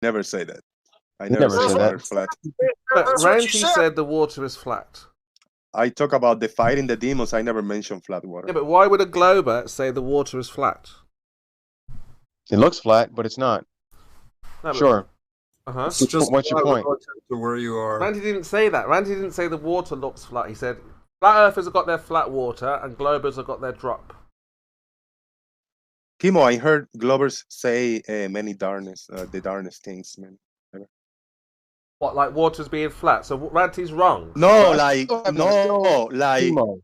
Never say that. I You never never say said water that. flat. But That's what you Ranty said. said the water is flat. I talk about the fighting the demons. I never mention flat water. Yeah, but why would a glober say the water is flat? It looks flat, but it's not. No, but, Sure. Uh-huh. It's just What's your flat point? relative to where you are. Ranty didn't say that. Ranty didn't say the water looks flat. He said flat earthers have got their flat water and globers have got their drop. Kimo, I heard Glovers say many the darnest things, man. What, like water's being flat? So Ranty's wrong. No, Right.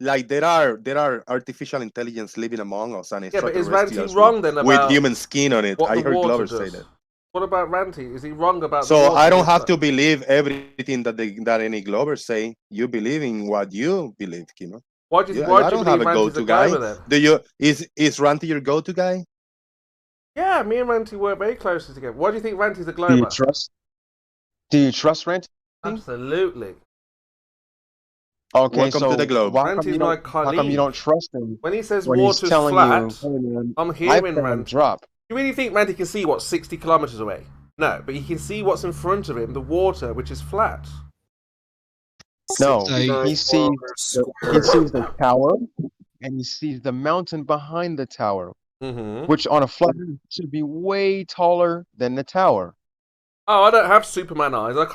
like there are artificial intelligence living among us and Yeah, but is extraterrestrials Ranty wrong then with about human skin on it. what I the heard water Glover does? say that. What about Ranty? Is he wrong about the So water I don't being have flat? to believe everything that any Glover say. You believe in what you believe, Kimo. Why do you I don't believe have a Ranty's go-to a guy. glober then? Do you is Ranty your go-to guy? Yeah, me and Ranty work very closely together. Why do you think Ranty's a Do you glober? trust? Do you trust Rent? Absolutely. Okay, Welcome so to the globe. why come Ranty's you my don't? How come colleague. you don't trust him When he says when he's water's telling flat, you, "Hey, man, I'm I hearing found Ranty. drop"? You really think Ranty can see what's 60 kilometers away? No, but he can see what's in front of him, the water, which is flat. No, 69 he sees kilometers he square. sees the tower, and he sees the mountain behind the tower, Mm-hmm. which on a flat Earth should be way taller than the tower. Oh, I don't have Superman eyes. I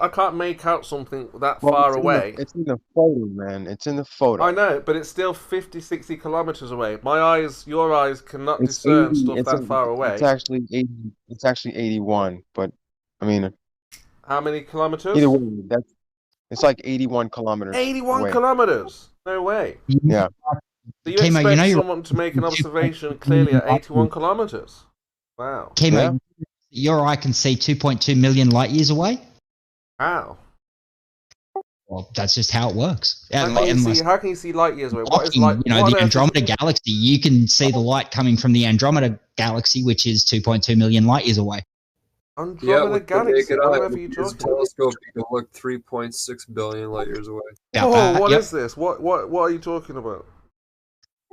can't make out something that Well, far away. It's in the photo, man. It's in the photo. I know, but it's still 50, 60 kilometers away. My eyes, your eyes cannot It's discern 80, stuff that far away. It's actually 80. It's actually 81. But I mean, How many kilometers? either way, it's like 81 kilometers 81 away. kilometers. No way. Yeah. So you Kimo, expect you know you're- someone to make an observation clearly at 81 kilometers? Wow. Kimo, Yeah. your eye can see 2.2 million light years away. How? Well, that's just how it works. How can you see light years away? What is Blocking, light? you know, what the on earth is- Andromeda galaxy, you can see the light coming from the Andromeda galaxy, which is 2.2 million light years away. Andromeda with the galaxy. naked What eye, on earth are with you his talking about? telescope, you can look 3.6 billion light years away. About Oh, that, what yep. is this? What are you talking about?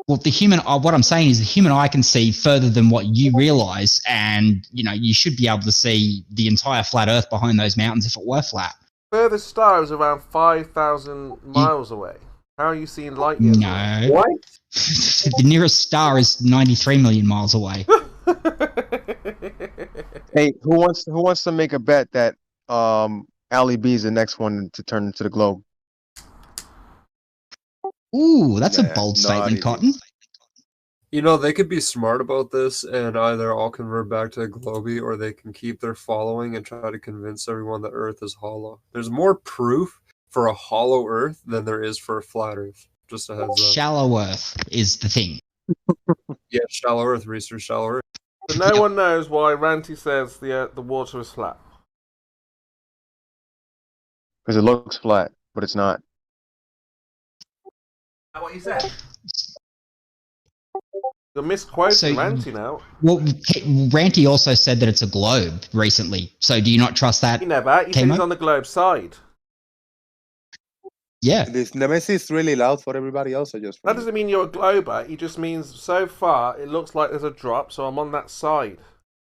Well, the human eye, what I'm saying is the human eye can see further than what you realize, and you know you should be able to see the entire flat Earth behind those mountains if it were flat. Furthest star is around 5,000 miles away. How are you seeing light years away? No, What? the nearest star is 93 million miles away. Hey, who wants to make a bet that Ali B is the next one to turn into the globe? Ooh, that's Nah, a bold not statement, easy. Cotton. You know, they could be smart about this and either all convert back to Globy or they can keep their following and try to convince everyone that Earth is hollow. There's more proof for a hollow Earth than there is for a flat Earth. Just a heads up. Shallow Earth is the thing. Yeah, shallow Earth, research shallow Earth. So no one knows why Ranty says the water is flat. Because it looks flat, but it's not. Is that what you said? You're misquoting So- Ranty now. Well, Ranty also said that it's a globe recently. So do you not trust that? He never. He said Came he's up? on the globe side. Yeah. This Nemesis is really loud for everybody else, or just for That me? doesn't mean you're a glober. He just means so far it looks like there's a drop, so I'm on that side.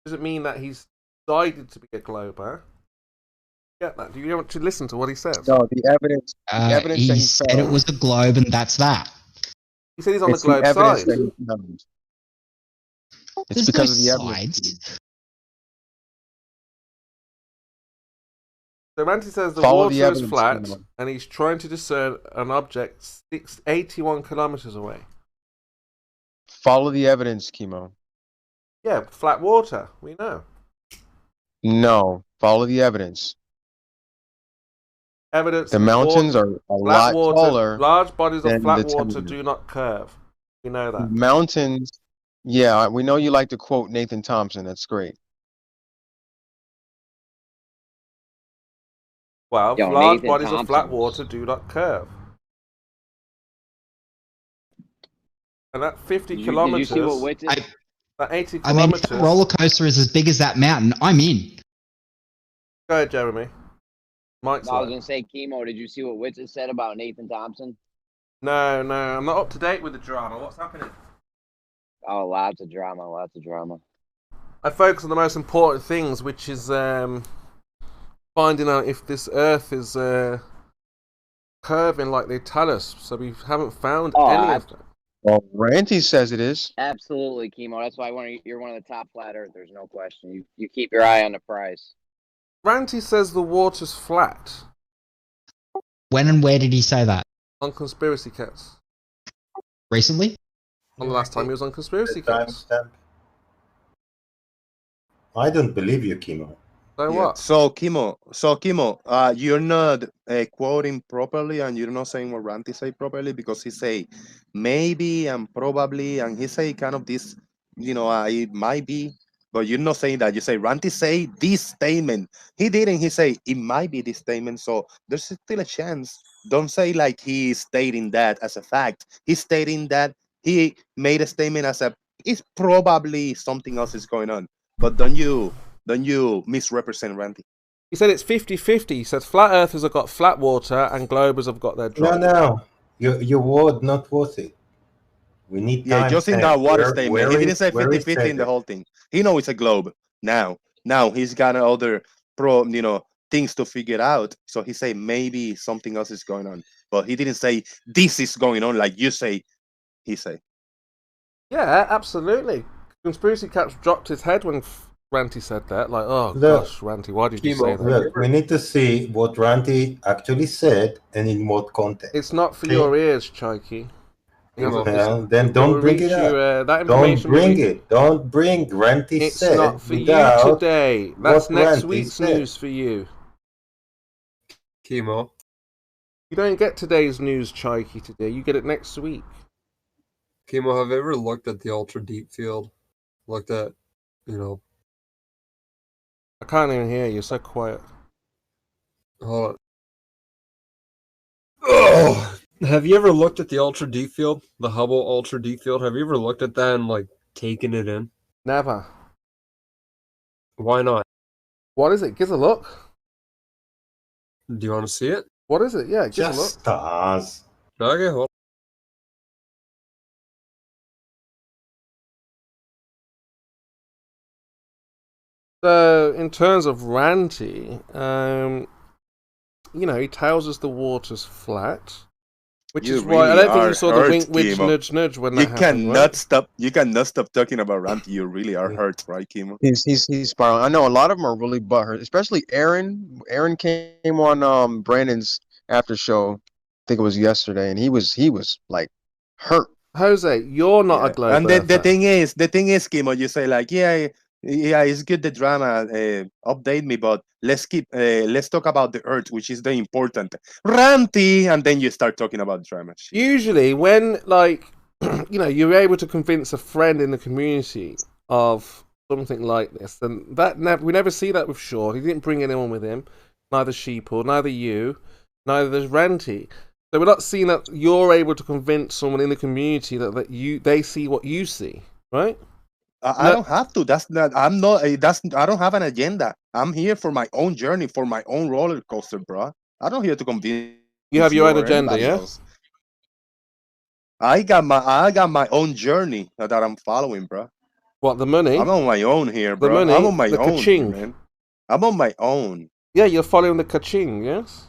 Doesn't mean that he's decided to be a glober. Get that? Do you want to listen to what he says? No, the evidence. evidence He that he said found. it was a globe, and that's that. He said he's on It's the globe evidence side. that he found. It's There's because no of the evidence. sides. So Ranty says the Follow the water is evidence, flat, Cameron. and he's trying to discern an object 81 kilometers away. Follow the evidence, Chemo. Yeah, flat water. We know. No, follow the evidence. Evidence. The mountains are a flat lot water. taller. Large bodies of than flat the water town. do not curve. We know that. Mountains. Yeah, we know you like to quote Nathan Thompson. That's great. Well, Yo, large Nathan bodies of flat Thompson. water do not curve. And that 50 Did you kilometers, see what width is? that 80 I mean, if kilometers. the roller coaster is as big as that mountain, I'm in. Go ahead, Jeremy. Mike's No, I was like, gonna say, Chemo. Did you see what Witz said about Nathan Thompson? no, I'm not up to date with the drama. What's happening? Oh, lots of drama, lots of drama. I focus on the most important things, which is finding out if this Earth is curving like they tell us. So we haven't found any of that. Well, Ranty says it is. Absolutely, Chemo. That's why you're one of the top flat earthers, no question. You keep your eye on the prize. Ranty says the water's flat. When and where did he say that? On Conspiracy Cats. Recently? On the last time he was on Conspiracy Cats. I don't believe you, Kimo. So Yeah. what? So Kimo, you're not quoting properly, and you're not saying what Ranty say properly, because he say maybe and probably, and he say kind of this, it might be, but you're not saying that. You say Ranty say this statement. He didn't. He say it might be this statement. So there's still a chance. Don't say like he's stating that as a fact. He's stating that he made a statement as a it's probably something else is going on. But don't you misrepresent Ranty. He said it's 50-50. He said flat earthers have got flat water and globers have got their drop. No. Your word not worth it. We need time. Yeah, just in that water Where statement. He didn't say where is 50-50 in the it? whole thing. He knows it's a globe. Now he's got other things to figure out. So he say maybe something else is going on. But he didn't say this is going on like you say. He say. Yeah, absolutely. Conspiracy Cats dropped his head when Ranty said that. Like, oh Look, gosh, Ranty, why did you Kimo, say that? Look, we need to see what Ranty actually said and in what context. It's not for Okay. your ears, Chikey. Well, then don't bring it up. That Don't information bring it. Don't bring Ranty It's said not for you without today. That's what next Ranty week's said. news for you. Chemo. You don't get today's news, Chikey, today. You get it next week. Chemo, have you ever looked at the ultra deep field? Looked at, I can't even hear you. You're so quiet. hold on. Oh, have you ever looked at the ultra deep field? The Hubble ultra deep field? Have you ever looked at that and taken it in? Never. Why not? What is it? Give us a look. Do you want to see it? What is it? Yeah, give us a look. Just stars. Okay, hold on. So, in terms of Ranty, he tells us the water's flat, which You is why I really don't think are you saw the hurt, wink, witch, Kimo. nudge when You that happened. cannot Right? stop. You cannot stop talking about Ranty. You really are hurt, right, Kimo? He's spiraling. I know a lot of them are really butthurt, especially Aaron. Aaron came on Brandon's after show, I think it was yesterday, and he was like hurt. Jose, you're not a globe And the earther. thing is, Kimo, you say like, yeah, it's good the drama. Update me, but let's talk about the Earth, which is the important Ranty, and then you start talking about drama. Shit. Usually, when you're able to convince a friend in the community of something like this, then we never see that with Shaw. He didn't bring anyone with him, neither Sheeple, neither you, neither does Ranty. So we're not seeing that you're able to convince someone in the community that they see what you see, right? I don't have to. That's not. I'm not. I don't have an agenda. I'm here for my own journey, for my own roller coaster, bro. I'm not here to convince. You have your own or agenda, anybody yeah? else. I got my own journey that I'm following, bro. What, the money? I'm on my own here, bro. money, I'm on my the own, ka-ching. man. I'm on my own. Yeah, you're following the ka-ching, yes?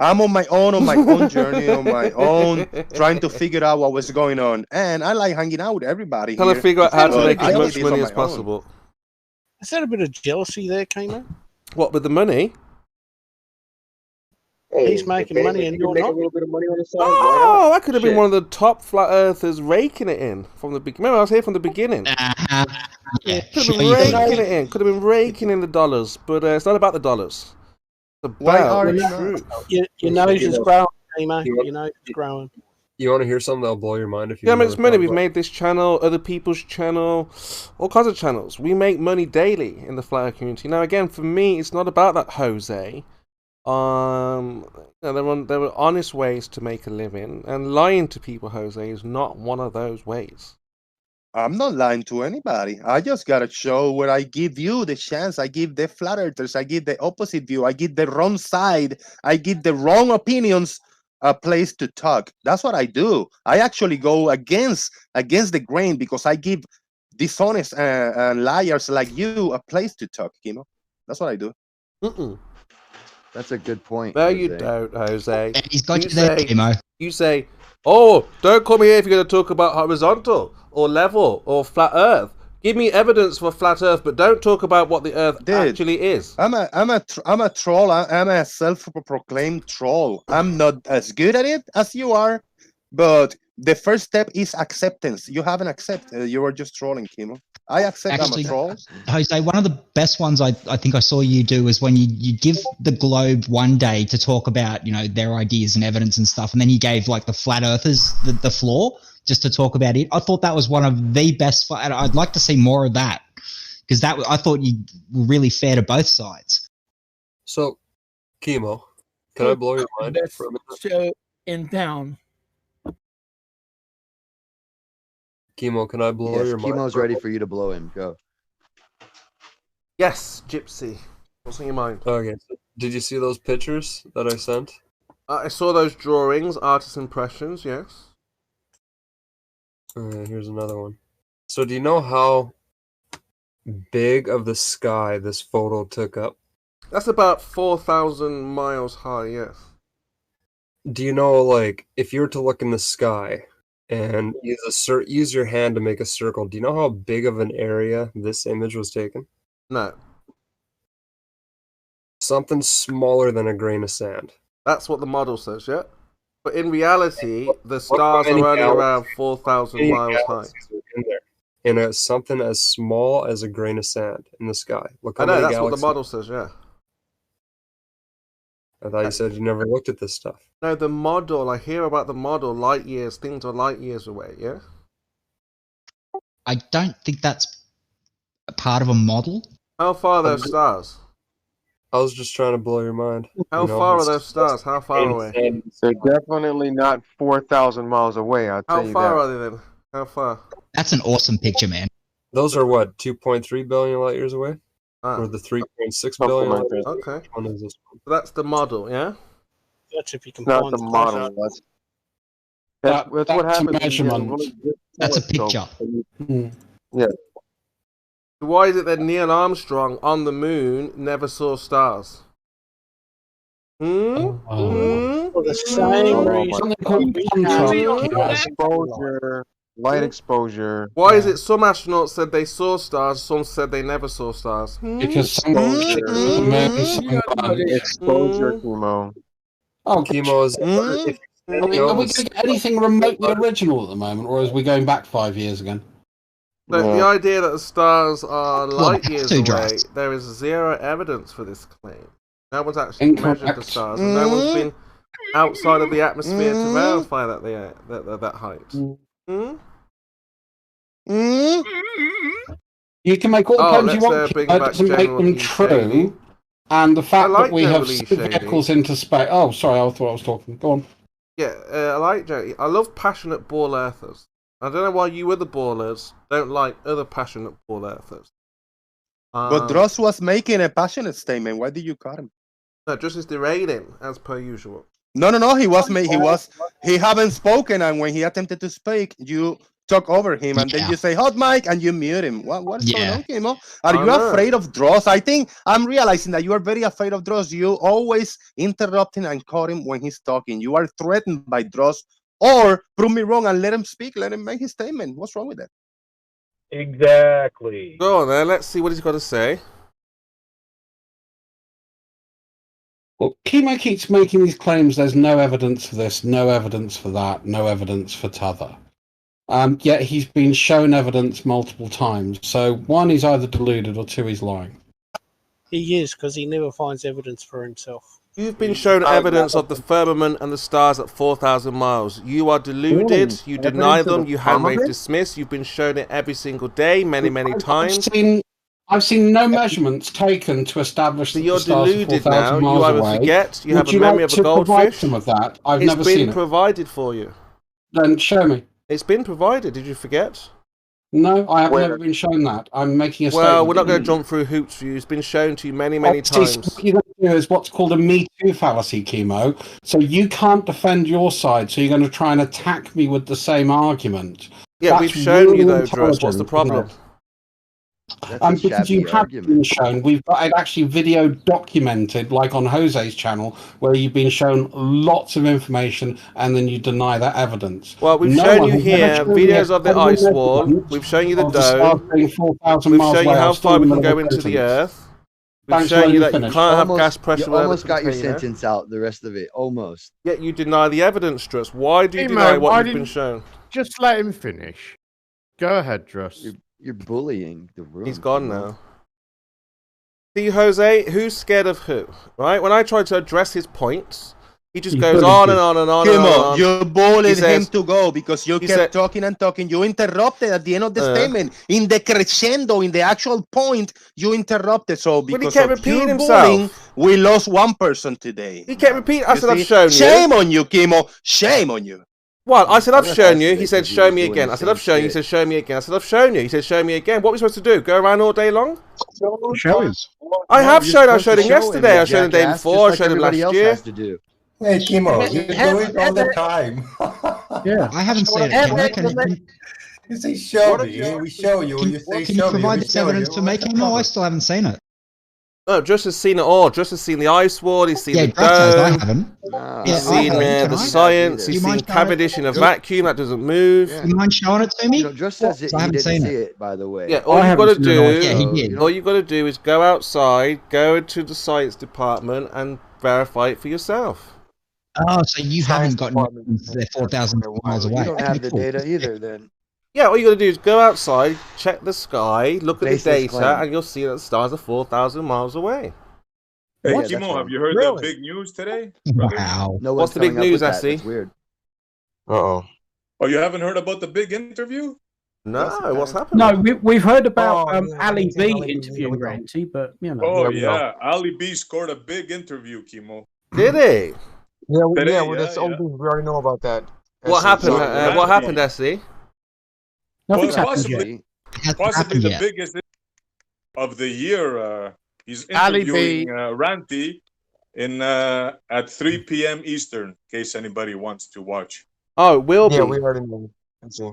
I'm on my own journey, on my own, trying to figure out what was going on. And I like hanging out with everybody Trying to here. figure out how to But make I as do much this money on as my own. possible. Is that a bit of jealousy there, Kimo? What, with the money? He's making money and you're not. little bit of money on the side. Oh, I could have been Shit. one of the top flat earthers raking it in from the beginning. Remember, I was here from the beginning. Yeah. Could have Sure been you did. raking it in. Could have been raking in the dollars. But it's not about the dollars. It's Why about are the you not? truth. Your nose is growing, Kimo. Your nose is growing. You want to hear something that'll blow your mind? If you Yeah, it makes never money. thought We've about- made this channel, other people's channel, all kinds of channels. We make money daily in the flat earth community. Now, again, for me, it's not about that Jose. There were honest ways to make a living, and lying to people, Jose, is not one of those ways. I'm not lying to anybody. I just got a show where I give you the chance. I give the flat earthers. I give the opposite view. I give the wrong side. I give the wrong opinions a place to talk. That's what I do. I actually go against the grain because I give dishonest and liars like you a place to talk, Kimo. That's what I do. That's a good point. There you Jose. don't, Jose. And he's got you there, Kimo. You say, oh, don't come here if you're going to talk about horizontal or level or flat Earth. Give me evidence for flat Earth, but don't talk about what the Earth actually is. I'm a troll. I'm a self-proclaimed troll. I'm not as good at it as you are, but the first step is acceptance. You haven't accepted. You were just trolling, Kimo. I accept Actually, I'm a troll. Jose, one of the best ones I think I saw you do was when you give the Globe one day to talk about, you know, their ideas and evidence and stuff, and then you gave like the flat earthers the floor just to talk about it. I thought that was one of the best, and I'd like to see more of that, because that I thought you were really fair to both sides. So, Kimo, can I blow your mind for a minute? Show in town. Kimo, can I blow Yes, your mind? Kimo's ready for you to blow him. Go. Yes, Gypsy. What's on your mind? Okay. So did you see those pictures that I sent? I saw those drawings, artist impressions, yes. Here's another one. So do you know how big of the sky this photo took up? That's about 4,000 miles high, yes. Do you know, like, if you were to look in the sky and use your hand to make a circle, do you know how big of an area this image was taken? No. Something smaller than a grain of sand. That's what the model says, yeah? But in reality, the stars are only around 4,000 miles high. In something as small as a grain of sand in the sky. Look I how know, many that's galaxies. what the model says, yeah. I thought you said you never looked at this stuff. No, the model, I hear about the model, light years, things are light years away, yeah? I don't think that's a part of a model. How far are those stars? I was just trying to blow your mind. How far are those stars? How far away? They're definitely not 4,000 miles away. I'll tell How you far that. are they then? How far? That's an awesome picture, man. Those are what, 2.3 billion light years away? Ah. Or the 3.6 billion light years away? Okay. Which one is this one? So that's the model, yeah? That's if you can Not find the model. That's what That's a happens. when you get a measurement. really good That's a telescope. picture. Yeah. Why is it that Neil Armstrong on the moon never saw stars? For the same reason. Something called contrast. Exposure, light exposure. Why is it some astronauts said they saw stars, some said they never saw stars? Because some Exposure, Kimo. Oh, Chemo is. Are we going to get anything remotely original at the moment, or is we going back 5 years again? The idea that the stars are light years away, Dry. there is zero evidence for this claim. No one's actually measured the stars, and no one's been outside of the atmosphere to verify that they are that height. You can make all the claims you want, bring that back doesn't make General them E. true. Shady. And the fact like that we have General E. sent Shady. vehicles into space. Oh, sorry, I thought I was talking. Go on. Yeah, I like Jerry. I love passionate ball earthers. I don't know why you other ballers don't like other passionate ball earthers. But Dross was making a passionate statement. Why did you cut him? No, just is derailing as per usual. No. He haven't spoken, and when he attempted to speak, you talk over him, and then you say hot mic, and you mute him. What's going on, Kimo? Are you afraid of Dross? I think I'm realizing that you are very afraid of Dross. You always interrupting and cut him when he's talking. You are threatened by Dross. Or prove me wrong and let him speak. Let him make his statement. What's wrong with that? Exactly. Go on then. Let's see what he's got to say. Well, Kimo keeps making these claims. There's no evidence for this, no evidence for that, no evidence for t'other. Yet he's been shown evidence multiple times. So one, he's either deluded, or two, he's lying. He is, because he never finds evidence for himself. You've been shown evidence of the firmament and the stars at 4,000 miles. You are deluded. You deny them. You hand-wave dismiss. You've been shown it every single day, many times. I've seen no measurements taken to establish that you're the stars deluded are 4,000 now. miles You either away. forget. You Would have a memory like of a to provide goldfish. some of that? I've It's never seen been it. provided for you. Then show me. It's been provided. Did you forget? No, I have never been shown that. I'm making a statement. Well, we're not going to jump through hoops for you. It's been shown to you many Obviously, times. What you're going to do is what's called a Me Too fallacy, Kimo. So you can't defend your side, so you're going to try and attack me with the same argument. Yeah, That's we've shown really you though, Dross. What's the intelligent, problem? isn't it? That's a Because shabby you have been argument. shown, we've got it actually video documented, like on Jose's channel, where you've been shown lots of information and then you deny that evidence. Well, we've No shown one you has ever here shown me videos of the credible ice wall. evidence We've shown you the of the star dome. being 4,000 We've miles shown you away. how I'm still far in we the can middle go of into the sentence. Earth. We've Thanks, shown let you me that you finish. can't have Almost, gas pressure. you without a almost got your container. sentence out. The rest of it, almost. Yet you deny the evidence, Druss. Why do you Hey, deny man, what why you've been didn't- shown? Just let him finish. Go ahead, Druss. You're bullying the room. He's gone Kimo. now. See, Jose, who's scared of who? Right? When I try to address his points, he just goes on and on and on and Kimo, on. you bullied He says- him to go because you he kept said- talking and talking. You interrupted at the end of the statement. In the crescendo, in the actual point, you interrupted. So But he because kept of repeating your himself. bullying, we lost one person today. He kept repeating. I You said, I've see? shown you. Shame on you, Kimo. Shame on you. What? I said, I've That's shown you. He because said, he show was me doing again. the I said, same I've shown you. He shit. said, show me again. I said, I've shown you. He said, show me again. What are we supposed to do? Go around all day long? Show us. I have You're shown. I supposed showed to him show yesterday. I showed him the day jackass, before. just I like showed him last everybody else year. has to do. Hey, Kimo, you do it all the time. Yeah. I haven't seen it. Can You say show me, we show you. You say can you show me, provide we this show evidence you. for me? What's the No, I problem? still haven't seen it. No, Just has seen it all. Just has seen the ice wall. He's seen Yeah, the Dress says I dome. haven't. Nah, He's Yeah, I seen haven't. Can the I? science. Do He's you seen mind showing it? Cavendish in a Do- vacuum that doesn't move. Yeah. Do you mind showing it to me? You know, just says it. I He haven't didn't seen see it. it, by the way. Yeah, all I you've got to haven't seen it do. Yeah, he So, did. you All know, you've got to do is go outside, go to the science department, and verify it for yourself. Oh, so you haven't gotten department. they're 4,000 miles away. you don't Okay, have the cool. data either. Then Yeah, all you got to do is go outside, check the sky, look at the Baseless data, claim. and you'll see that the stars are 4,000 miles away. Hey, Yeah, that's Kimo, have wrong. you heard Really? the big news today? brother? Wow. no What's one's the big coming up news, with that. Essie? That's weird. Uh-oh. Oh, you haven't heard about the big interview? No, Yes, it what's has. happening? No, we've heard about Oh, yeah, Ali B Ali B, interviewing yeah. Renty, but you know. Oh, Yeah, we know. yeah. Ali B scored a big interview, Kimo. Did he? Yeah, Today, well, that's yeah. old news. We already know about that. What That's happened? insane. What happened, Essie? Nothing's Well, happened possibly- yet. It hasn't Possibly happened the yet. biggest of the year. He's Ali B. interviewing Ranty in at 3 p.m. Eastern, in case anybody wants to watch. Oh, it will Yeah, be. we already know. Let's see.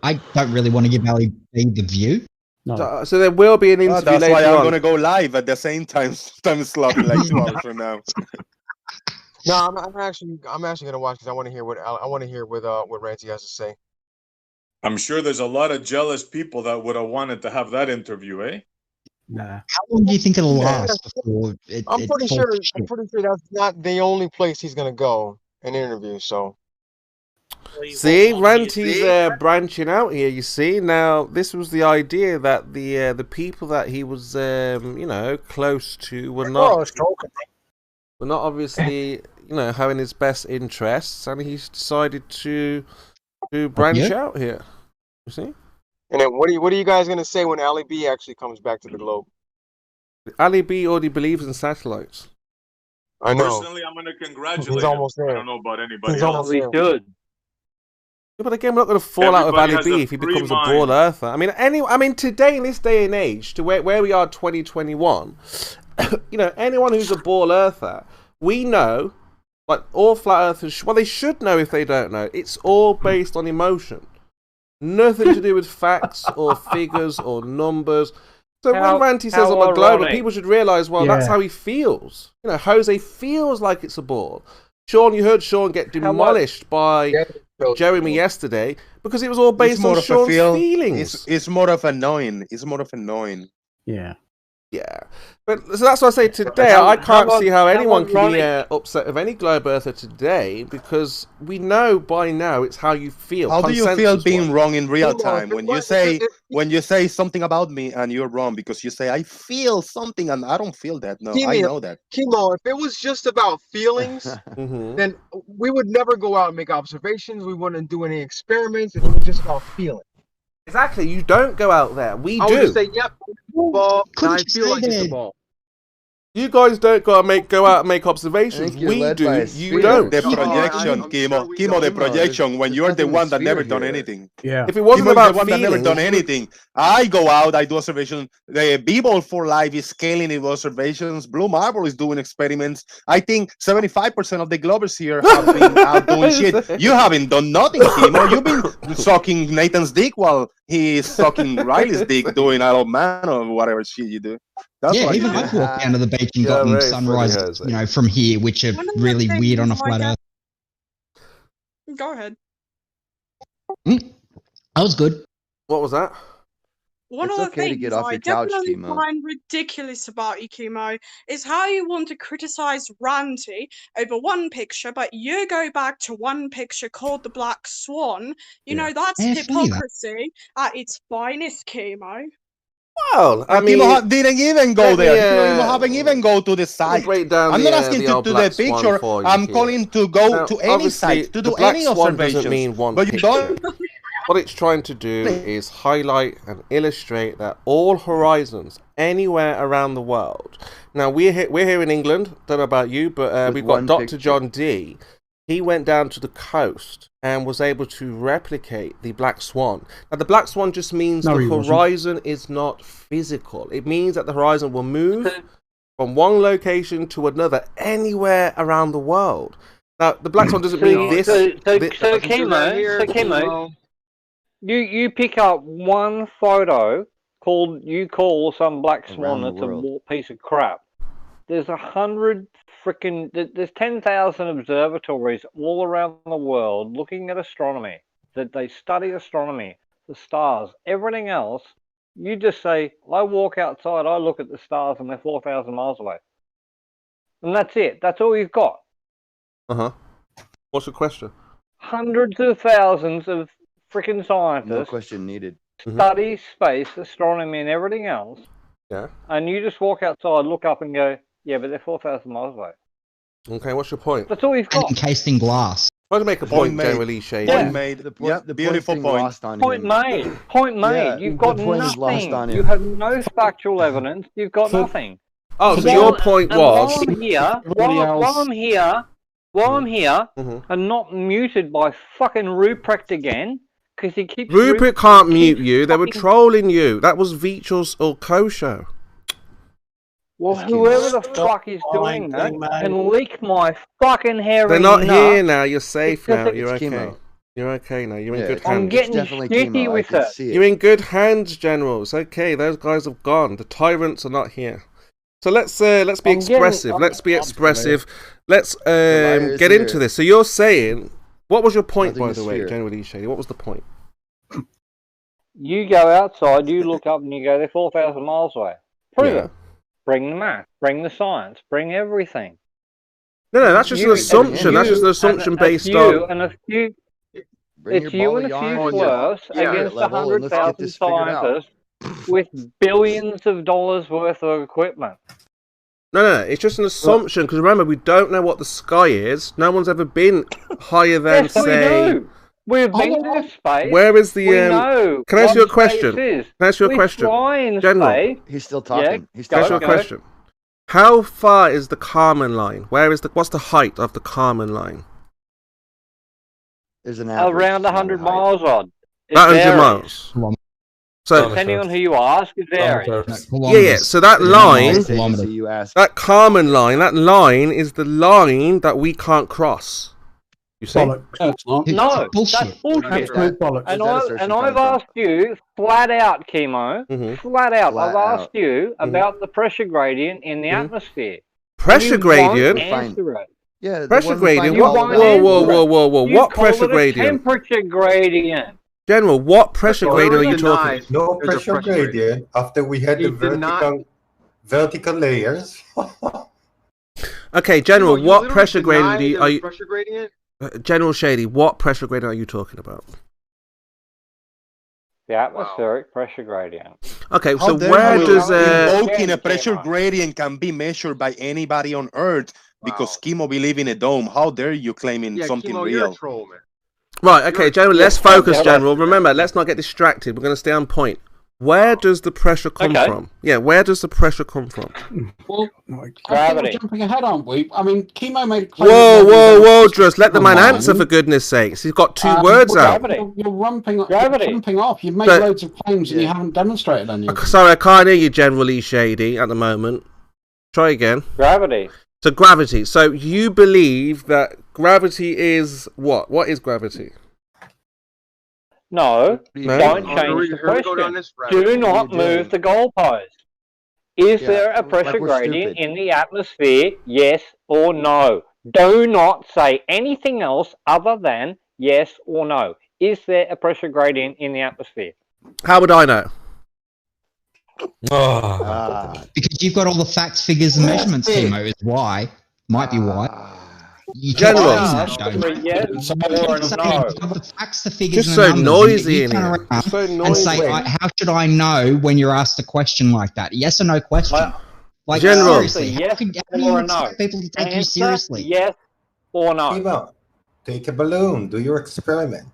I don't really want to give Ali B the view. No. So there will be an Oh, interview that's later why I'm on. gonna go live at the same time slot in like 2 hours from now. No, I'm actually gonna watch because I want to hear what Ranty has to say. I'm sure there's a lot of jealous people that would have wanted to have that interview, eh? Nah. How long do you think it'll Yeah. last before it I'm pretty falls sure. to shit? I'm pretty sure that's not the only place he's gonna go and interview. So See, Ranty's branching out here. You see, now this was the idea that the people that he was, close to were not obviously, having his best interests, and he's decided to branch Yeah. out here. You see, and then what are you guys gonna say when Ali B actually comes back to the globe? Ali B already believes in satellites. I know. Personally, I'm going to congratulate He's him. almost there. I don't know about anybody He's else. almost there. Should. Yeah, but again, we're not going to fall out with Everybody Ali has B a if he free becomes mind. a ball earther. I mean, today in this day and age, to where we are, 2021, anyone who's a ball earther, we know, like all flat earthers, they should know if they don't know. It's all based on emotion, nothing to do with facts or figures or numbers. So when Ranty says I'm a globe, people should realise, well, that's how he feels. Jose feels like it's a ball. Sean, you heard Sean get demolished by Jeremy yesterday because it was all based on Sean's feelings. It's more of annoying. It's more of annoying. Yeah. Yeah. But so that's what I say today. I can't see how anyone can be upset with any globe earther today because we know by now it's how you feel. How do you feel being consensus-wise. wrong in real time when you say something about me and you're wrong because you say I feel something and I don't feel that. No, I know that. Kimo, if it was just about feelings, Mhm. then we would never go out and make observations. We wouldn't do any experiments. If it was just about feeling. Exactly. You don't go out there. We I do. would just say, yep, ball, and I Couldn't you feel say like it's a that? ball. You guys don't go out and make observations. you're We led do. by a You spirit. don't. The Oh, projection, I'm Kimo. sure we Kimo, don't. the Kimo, projection. When there's you're the nothing one that sphere never done here. anything. Yeah. If it wasn't Kimo is the about one that never feelings, done you would- anything. I go out, I do observations. The B-Ball for Life is scaling in observations. Blue Marble is doing experiments. I think 75% of the Globers here have been out doing shit. You haven't done nothing, Kimo. You've been sucking Nathan's dick while he is sucking Riley's dick doing Isle of Man or whatever shit you do. That's Yeah, what even you I've do. walked down to the beach and Yeah, gotten very funny, sunrises, Jose. you know, from here, which are One of the really things weird on a like flat I- Earth. Go ahead. That was good. What was that? One It's of the okay to things get off I your couch, definitely Kimo. find ridiculous about you, Kimo, is how you want to criticize Ranty over one picture, but you go back to one picture called the Black Swan. You know, that's Yeah, funny that. hypocrisy at its finest, Kimo. Well, I And mean, Kimo didn't even go let me, there. Kimo haven't even go to the site. break down I'm the, not asking the to old do Black the Swan picture. for you I'm here. calling to go Now, to any obviously, site to the do Black any Swan observations. doesn't mean one but you picture. don't. What it's trying to do is highlight and illustrate that all horizons anywhere around the world. Now we're here in England. Don't know about you, but With we've got one Dr. picture. John D. He went down to the coast and was able to replicate the Black Swan. Now the Black Swan just means No, the he wasn't. horizon is not physical. It means that the horizon will move from one location to another anywhere around the world. Now the Black Swan doesn't mean this. So thi- Kimo, you pick up one photo you call some black swan Around the that's a world. piece of crap. There's 100 freaking. There's 10,000 observatories all around the world looking at astronomy. That they study astronomy, the stars, everything else. You just say, I walk outside, I look at the stars, and they're 4,000 miles away, and that's it. That's all you've got. Uh-huh. What's the question? Hundreds of thousands of freaking No scientists question needed. study space, astronomy, and everything else. Yeah. And you just walk outside, look up, and go, yeah, but they're 4,000 miles away. Okay, what's your point? That's all you've And got. encased in glass. Try to make a Point point, made. generally, Shady. Point made. The point, Yeah, the beautiful point's being point. lost on Point him. made. Point made. Yeah, You've the got point is lost nothing. on You him. have no factual evidence. You've got So- nothing. Oh, so While- your point and while was... I'm here, Everybody while else- I'm here, Mhm. and not muted by fucking Ruprecht again, because he keeps. Rupert can't mute keeps you. They were fucking- trolling you. That was Vichel's or Co-Show. Well, Just whoever the Stop fuck is doing that lying, mate. can lick my fucking hair. They're not here now. You're safe now. It's You're okay. Chemo. You're okay now. You're in Yeah, good it's I'm hands. getting definitely shitty chemo. I with can it. see You're it. in good hands, General. It's okay. Those guys have gone. The tyrants are not here. So let's be I'm getting- expressive. I'm- Let's be expressive. Let's liar is get into here. this. So you're saying, what was your point, Nothing by is the way, fear. General Shady? What was the point? You go outside, you look up, and you go, they're 4,000 miles away. Prove Yeah. it. Bring the math, bring the science, bring everything. No, that's just an assumption. That's just an assumption based on. And a few. Bring It's your you ball and of a few yarn. slurs Yeah, against level, and let's get 100,000 this figured out. scientists with billions of dollars worth of equipment. No, it's just an assumption because remember, we don't know what the sky is. No one's ever been higher than, Yes, we say. do. We've been to space. Where is the? We know Can I ask you a what question? space is. Can I ask you a We question? fly in General. space. He's still Yeah, talking. He's Can I still ask you a go. question? How far is the Kármán line? What's the height of the Kármán line? There's an average. Around 100 miles odd. It 100 varies. miles. So Depending on who you ask, it varies. yeah. So that line, So you ask. that Kármán line, that line is the line that we can't cross. You see? No, it's not. No, bullshit. that's bullshit. Absolute bollocks. And, Where's that assertion I've coming from? asked you flat out, Chemo, flat out, Flat I've asked out. you about the pressure gradient in the atmosphere. Pressure You gradient? won't answer it. Yeah, the Pressure one we find gradient? in What? all won't Whoa! You What call pressure it a gradient? temperature gradient. General, what pressure gradient are you talking? No There's a pressure gradient after we had the He did not- vertical layers. Okay, General, You what literally pressure deny gradient there's are you? pressure gradient? General Shady, what pressure gradient are you talking about? The atmospheric pressure gradient. Okay, How so dare where you does invoking a pressure gradient can be measured by anybody on Earth because Kimo believe in a dome? How dare you claiming Yeah, something Kimo, you're a real? troll, man. Right, okay, General, let's Yeah, focus, yeah, General. Remember, let's not get distracted. We're going to stay on point. Where does the pressure come from? Yeah, where does the pressure come from? Well, Gravity. I think we're jumping ahead, aren't we? I mean, Chemo made a claim. Whoa, Drus, let the man answer for goodness sakes. He's got two words out. You're rumping off. You've made loads of claims and you haven't demonstrated any of them. Sorry, I can't hear you, Generally Shady, at the moment. Try again. Gravity. So gravity. So you believe that gravity is what? What is gravity? No, don't change the question. Do not move the goalpost. Is there a pressure gradient in the atmosphere? Yes or no. Do not say anything else other than yes or no. Is there a pressure gradient in the atmosphere? How would I know? Because you've got all the facts, figures, and measurements, Timo, is why. Might be why. You General. Yes or no. The facts, the figures, Just and the so numbers, noisy and in you here. turn around So and noisy. say, how should I know when you're asked a question like that? Yes or no question. Like, General. seriously, Yes how do you or expect no. people to take you Answer seriously? yes or no. Chemo, take a balloon. Do your experiment.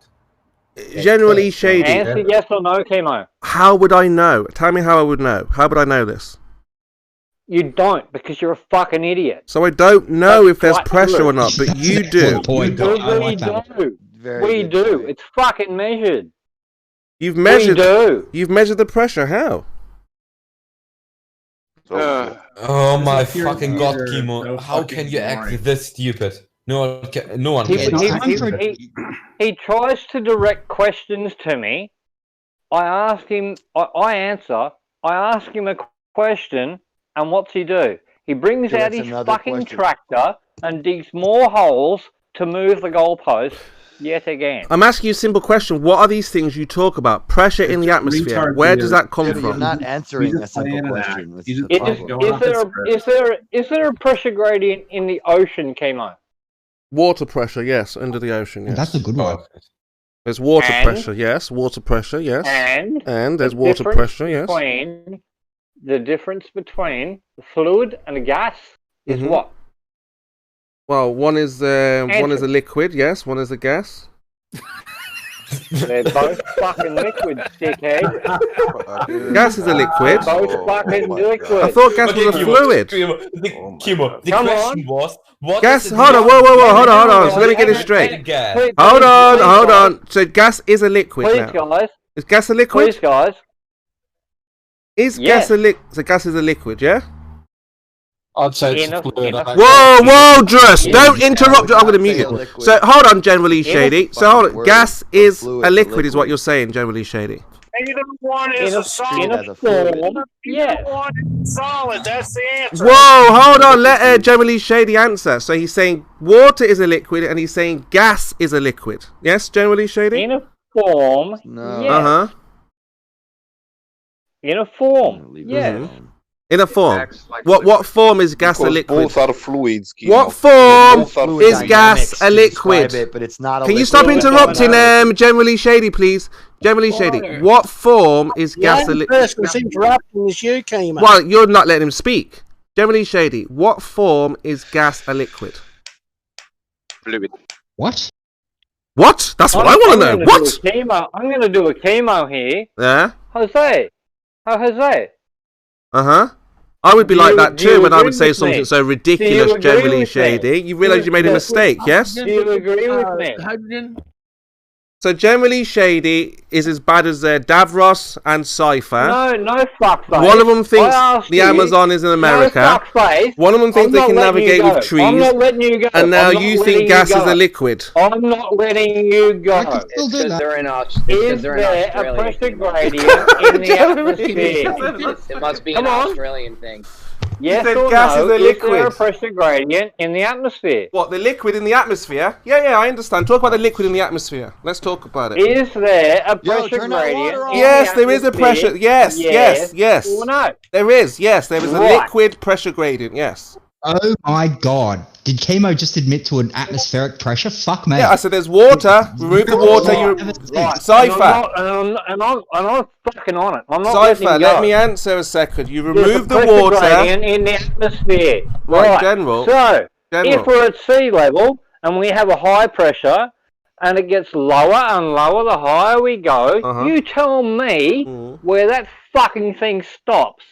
Generally Shady. Answer yes or no, Chemo. How would I know? Tell me how I would know. How would I know this? You don't, because you're a fucking idiot. So I don't know if there's quite pressure true. or not, but you do. We do. We do. It's fucking measured. You've measured. We do. You've measured the pressure. How? Oh my fucking god, Chemo! How can you act this stupid? No one can. No one can. He tries to direct questions to me. I ask him. I answer. I ask him a question, and what's he do? He brings out his fucking tractor and digs more holes to move the goalpost yet again. I'm asking you a simple question. What are these things you talk about? Pressure in the atmosphere. Where does that come You're from? not answering a simple question. This is the problem. Is there a pressure gradient in the ocean, Chemo? Water pressure, yes, under the ocean. Yes. That's a good one. There's water And- pressure, yes. Water pressure, yes. And there's the water difference pressure, yes. The difference between the fluid and the gas is Mhm. what? Well, one is a liquid, yes. One is a gas. They're both fucking liquids, dickhead. Gas is a liquid. They're both fucking liquids. I thought gas was a fluid. Chemo, the Come question was, what Gas. is the Hold on. Whoa. Hold on. So let me get this Please, straight. please, Hold please, on. So gas is a liquid Please, now. guys. Is gas a liquid? Please, guys. Is Yes. gas a liquid? So gas is a liquid, yeah? I'd say it's In a a- fluid. in a- Whoa, Drus, Yeah. don't interrupt. I'm going to mute you. liquid. So hold on, Generally In a- Shady. So hold on. word Gas for is fluid, a a liquid, is what liquid. you're saying, Generally Shady. Negative one is In a a solid. form, yes. One is solid. That's the answer. Whoa, hold on. Let Generally Shady answer. So he's saying water is a liquid, and he's saying gas is a liquid. Yes, Generally Shady. In a form, No. yes. In a form, Leave yes. this alone. In a form. What form is gas a Because liquid? both are fluids. Chemo. What form Both are is fluids. gas a to liquid? describe it, but it's not a Can you liquid. stop interrupting Generally Shady, please? Generally Shady. What form is The gas a only liquid? person that's interrupting is you, Kima. Well, you're not letting him speak. Generally Shady. What form is gas a liquid? Fluid. What? What? That's what I want to know. What? I'm going to do a chemo here. Yeah. Jose. Oh, Jose. Uh-huh. I would be Do like you- that do you too when I agree would say with something me? so Do you ridiculous, agree Generally with me? Shady. You realise you made a mistake, yes? Do you agree with me? Hydrogen. So Generally Shady is as bad as Davros and Cypher. No fuckface. One of them thinks I asked the you- Amazon is in America. No fuckface. One of them thinks I'm they not can letting you navigate go. with trees. I'm not letting you go. And now I'm not you letting think gas is go. a liquid. I'm not letting you go. Still do Because that. they're in Is there a Australia. pressure gradient in the atmosphere? It must be Come an on. Australian thing. Yes said or gas no? is a Is there liquid. a pressure gradient in the atmosphere? What, the liquid in the atmosphere? Yeah, I understand. Talk about the liquid in the atmosphere. Let's talk about it. Is there a pressure turn that gradient? water off. in Yes, the there is a atmosphere? pressure. Yes. Or no? There is, yes. There is a Right. liquid pressure gradient, yes. Oh my god. Did Chemo just admit to an atmospheric pressure? Fuck me. Yeah, I said there's water. Remove the water. Right. Cypher. And I'm fucking on it. I'm not letting Cypher, him let go. me answer a second. You There's a remove the pressure water. gradient in the atmosphere. Right, General. So, General. if we're at sea level and we have a high pressure, and it gets lower and lower the higher we go. You tell me where that fucking thing stops.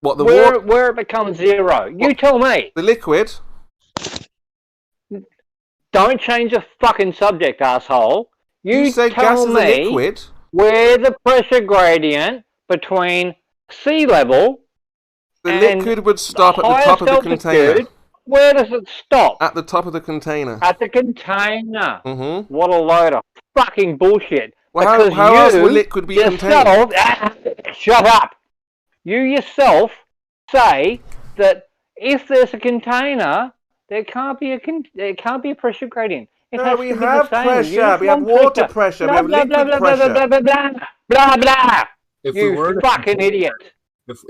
What, the where it becomes zero. You tell me. The liquid? Don't change the fucking subject, asshole. You said tell gas is a me liquid. where the pressure gradient between sea level and liquid would stop at the top of the container. altitude, where does it stop? At the top of the container. At the container. What a load of fucking bullshit. Well, Because how you else would liquid be yourself, shut up. You yourself say that if there's a container, there can't be a pressure gradient. It No, has we to be have the same. pressure. We have water pressure. We have liquid pressure. Blah blah. If we You were fucking idiot.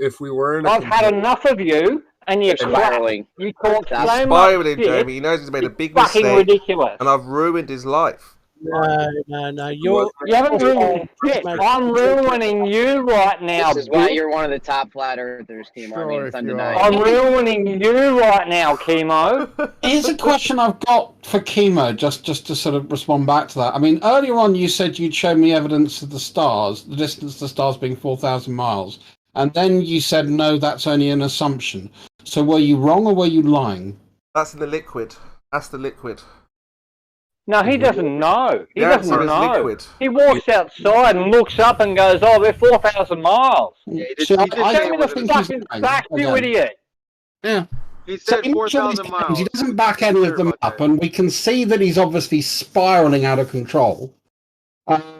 If we were in a I've had enough of you and your crap. You talk so much Spiraling, shit. Jamie. He knows he's made a big Fucking mistake. ridiculous. And I've ruined his life. No. You haven't ruined shit. I'm ruining you right now. This is why bitch. you're one of the top flat earthers, Timo. I mean, it's undeniable. I'm ruining you right now, Chemo. Here's a question I've got for Chemo, just to sort of respond back to that. I mean, earlier on you said you'd show me evidence of the stars, the distance to the stars being 4,000 miles. And then you said, no, that's only an assumption. So were you wrong or were you lying? That's in the liquid. That's the liquid. No, he doesn't know. He Yeah, doesn't so it's know. liquid. He walks outside and looks up and goes, "Oh, they're 4,000 miles." So Show me the fucking facts, you idiot. Yeah. He So said in 4,000 Johnny's miles. claims, he doesn't back any of them up, and we can see that he's obviously spiraling out of control.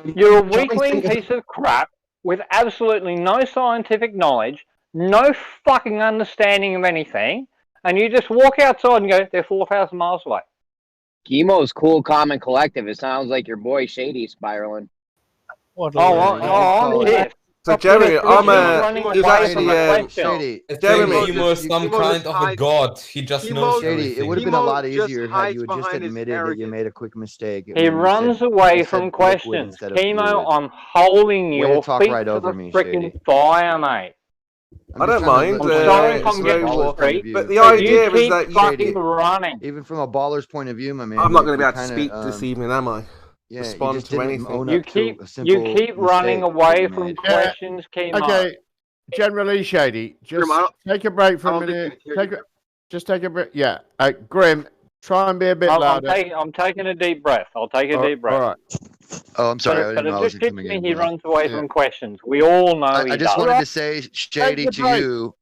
You're a Johnny weakling thinks- piece of crap with absolutely no scientific knowledge, no fucking understanding of anything, and you just walk outside and go, "They're 4,000 miles away." Chemo's cool, calm, and collective. It sounds like your boy Shady spiraling. I'm pissed. So, Jeremy, I'm Jeremy Jeremy, was some kind of a god. He just knows Shady, everything. it would have been a lot easier had you just admitted that you made a quick mistake. He runs away from questions. Chemo, I'm holding Way to your talk feet right to over the me, freaking fire, mate. I don't mind. I'm sorry if I'm it's getting very straight, but the idea is that fucking running. Even from a baller's point of view, my man. I'm not going to be you able to kinda, speak this evening, am I? Yeah, Respond you just to didn't anything. own You up to keep a simple running mistake away you from made. questions, Chemo. Okay, generally Shady. Just take a break for a minute. Just take a break. Yeah, Grim. Try and be a bit louder. I'm taking a deep breath. I'll take a deep breath. All right. Oh, I'm sorry. I But didn't know I it was just hits coming me in. he runs away from questions. We all know he I just does. wanted to say, Shady, Take to a break. you,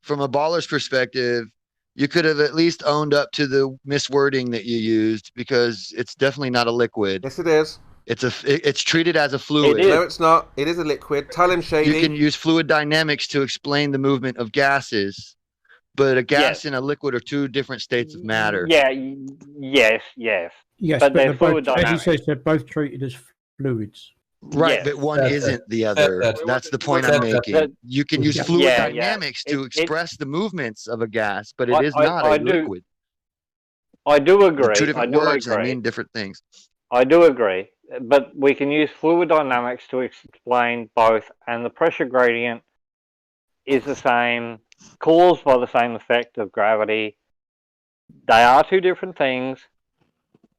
from a baller's perspective, you could have at least owned up to the miswording that you used, because it's definitely not a liquid. Yes, it is. It's treated as a fluid. No, it's not. It is a liquid. Tell him, Shady. You can use fluid dynamics to explain the movement of gases, but a gas and a liquid are two different states of matter. Yeah, yes. Yes, but they're both, fluid as he dynamics. says, they're both treated as fluids. Right, Yes. but one isn't the other. That's the point I'm making. You can use fluid dynamics to express the movements of a gas, but it is not a liquid. I do agree. Two different I do words that agree. mean different things. I do agree, but we can use fluid dynamics to explain both, and the pressure gradient is the same, caused by the same effect of gravity. They are two different things,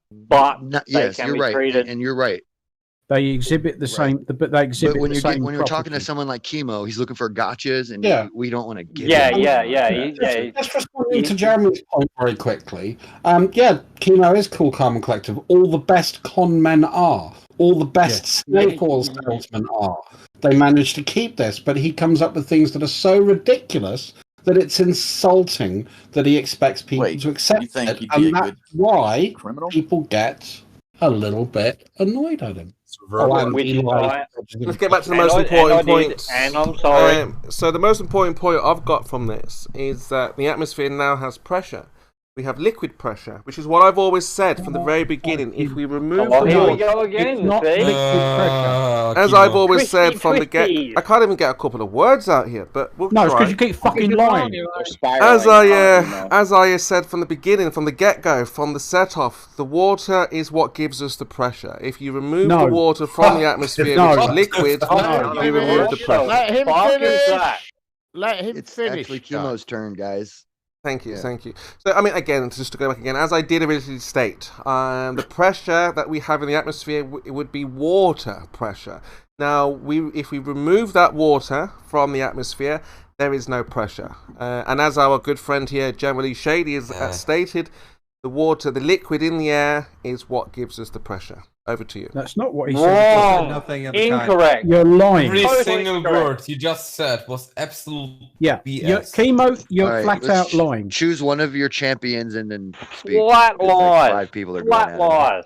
but Yes, they can you're be right, treated. and you're right. They exhibit the same, but they exhibit But when the you're same when you're talking to properties. someone like Chemo, he's looking for gotchas, and Yeah. we don't want to give. Just responding to Jeremy's point very quickly. Chemo is cool, calm, and collective. All the best con men are. All the best snake oil salesmen are. They manage to keep this, but he comes up with things that are so ridiculous that it's insulting that he expects people to accept it, and that's why people get a little bit annoyed at him. Let's get back to the most important point. And I'm sorry. So the most important point I've got from this is that the atmosphere now has pressure. We have liquid pressure, which is what I've always said from the very beginning. If we remove the Here we water, go again. It's not see? liquid pressure. as I've always Twisty, said from the twisty. get, I can't even get a couple of words out here. But we'll No, it's try. because you keep fucking lying. As I said from the beginning, from the get-go, from the set-off, the water is what gives us the pressure. If you remove No. the water from the atmosphere, No. which is liquid, you remove the pressure. Let him Fuck is finish. that? Let him It's finish. actually John. Chemo's turn, guys. Thank you, thank you. So, I mean, again, just to go back again, as I did originally state, the pressure that we have in the atmosphere it would be water pressure. Now, if we remove that water from the atmosphere, there is no pressure. And as our good friend here, Generally Shady, has stated, the water, the liquid in the air, is what gives us the pressure. Over to you. That's not what he Wrong. said. Nothing of the Incorrect. You're lying. Every Totally single correct. word you just said was absolute Yeah. BS. Chemo, you're All right, flat let's out lying. Choose one of your champions and then speak. Flat 'cause, like, lies. 5 people are Flat going at it. lies.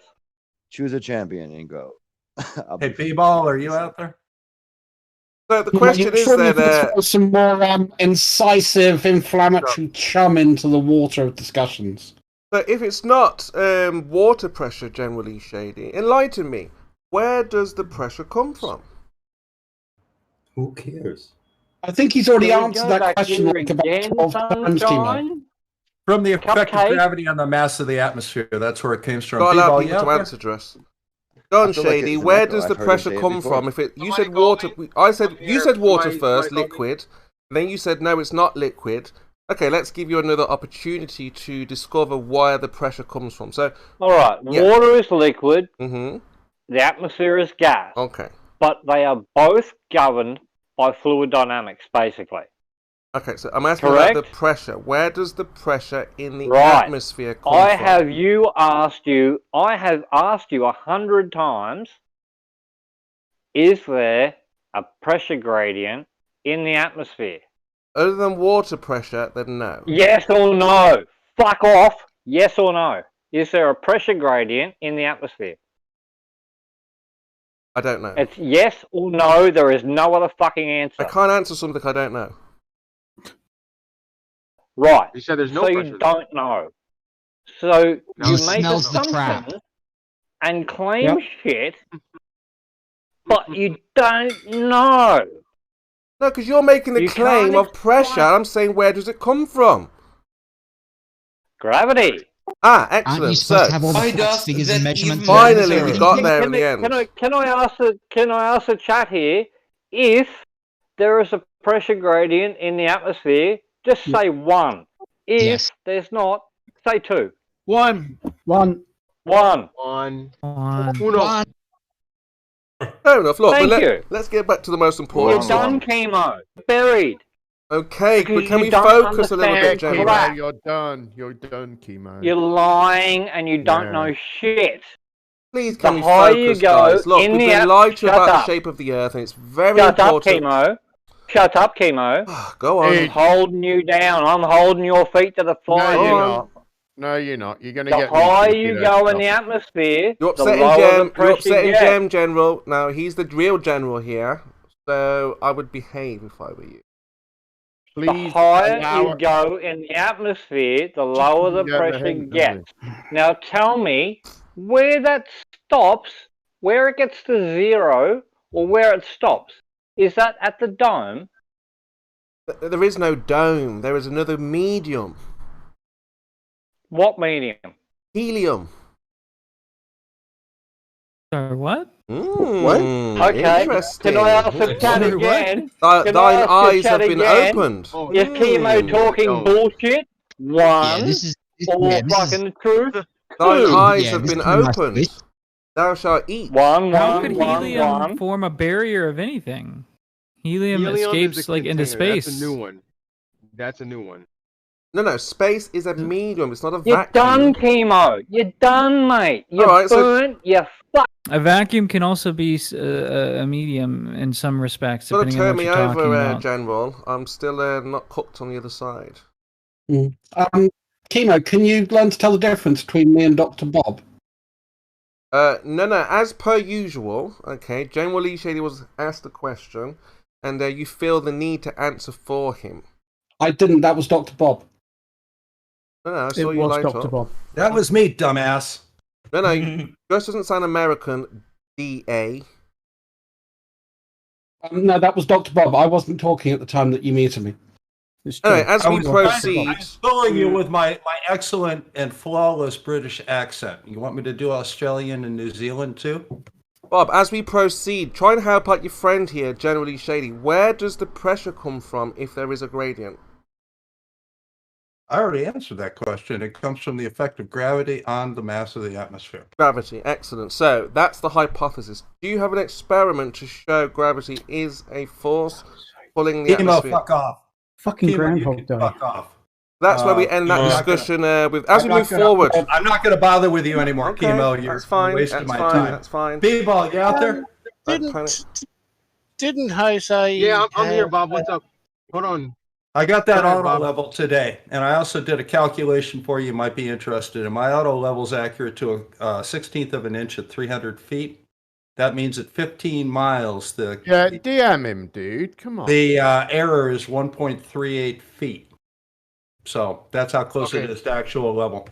Choose a champion and go. Hey, B-Ball, are you out there? So the question is Surely that... throw some more incisive, inflammatory chum into the water of discussions. But if it's not water pressure, Generally Shady, enlighten me. Where does the pressure come from? Who cares? I think he's already Can we answered go that back question here like about again, 12 times, Timo. sunshine? From the effect of Cupcake? gravity on the mass of the atmosphere. That's where it comes from. Got to allow B-Ball, people you to out answer, Dress. Go on, I feel like Shady. it's an Where echo. does the I've heard him pressure say it come before. from? If it, you said water, you said water first, liquid. Then you said no, it's not liquid. Okay, let's give you another opportunity to discover where the pressure comes from. So, All right. yeah. Water is liquid. Mm-hmm. The atmosphere is gas. Okay. But they are both governed by fluid dynamics, basically. Okay, so I'm asking Correct? about the pressure. Where does the pressure in the Right. atmosphere come I from? have asked you 100 times, is there a pressure gradient in the atmosphere? Other than water pressure, then no. Yes or no? Fuck off. Yes or no? Is there a pressure gradient in the atmosphere? I don't know. It's yes or no. There is no other fucking answer. I can't answer something I don't know. Right. You said there's no so pressure. you don't know. So No, you it make smells the trap. assumptions and claim shit, but you don't know. No, because you're making the You claim can't of pressure. I'm saying, where does it come from? Gravity. Ah, Aren't you excellent. supposed So, to have all the Why facts, does figures, that and measurements? even finally, matter? we got there in the Can end. Can I ask the chat here if there is a pressure gradient in the atmosphere? Just say one. If Yes. there's not, say two. One. One. One. One. Fair enough. Look, Thank but you. let's get back to the most You're important done, stuff. chemo. Buried. Okay, Because but can you we don't focus a little bit, understand Jamie? crap. You're done. You're done, chemo. You're lying and you don't Yeah. know shit. Please, can The we higher you focus, go guys? Look, in we've the been lied to shut about the up. shape of the Earth, and it's very Shut up, important. chemo. Shut up, chemo. Go on. I'm holding you down. I'm holding your feet to the fire. No, you're on. not. No, you're not. You're gonna The get me higher thinking you that go in stuff. the atmosphere, You're the upsetting lower the Gem. You're pressure you upsetting get. Gem, General. Now he's the real general here, so I would behave if I were you. The Please higher allow you go in the atmosphere, the lower the go pressure ahead, gets. Now tell me where that stops, where it gets to zero, or where it stops. Is that at the dome? There is no dome. There is another medium. What medium? Helium. Sorry, what? Okay. Interesting. Can I ask the chat again? Thine Can I ask the eyes chat have been again? opened. Is chemo talking bullshit? One. Or fucking the truth? Thine Two. eyes have been opened. Thou shalt eat. How could helium form a barrier of anything? Helium Helium is escapes a like into container. space. That's a new one. That's a new one. No, space is a medium. It's not a You're vacuum. done, chemo. You're done, mate. You're Alright, so- burnt. You're fucked. A vacuum can also be a medium in some respects, Sort of depending on turn what me you're talking over, about. General. I'm still not cooked on the other side. Chemo, can you learn to tell the difference between me and Dr. Bob? No. As per usual, okay, General Lee Shady was asked a question, and you feel the need to answer for him. I didn't. That was Dr. Bob. No, I It saw you was light Dr. up. Bob. That was me, dumbass. No, Ghost doesn't sound American. DA. No, that was Dr. Bob. I wasn't talking at the time that you muted me. Anyway, as we I proceed, was fooling you with my excellent and flawless British accent. You want me to do Australian and New Zealand too? Bob, as we proceed, try and help out your friend here, Generally Shady. Where does the pressure come from if there is a gradient? I already answered that question. It comes from the effect of gravity on the mass of the atmosphere. Gravity, excellent. So that's the hypothesis. Do you have an experiment to show gravity is a force pulling the atmosphere? Fuck off. Fucking Chemo, Groundhog you Day. can fuck off. That's where we end that discussion as we move forward. I'm not going to bother with you anymore, Okay, Chemo. You're that's fine. wasting That's my fine. time. That's fine. B-ball, you out there? Didn't Jose? Yeah, I'm here, Bob. What's up? Hold on. I got that Go ahead, auto Bob. level today, and I also did a calculation for you. You might be interested in. My auto level is accurate to a 1/16 of an inch at 300 feet. That means at 15 miles, the DM him, dude. Come on. The error is 1.38 feet. So that's how close it is to actual level.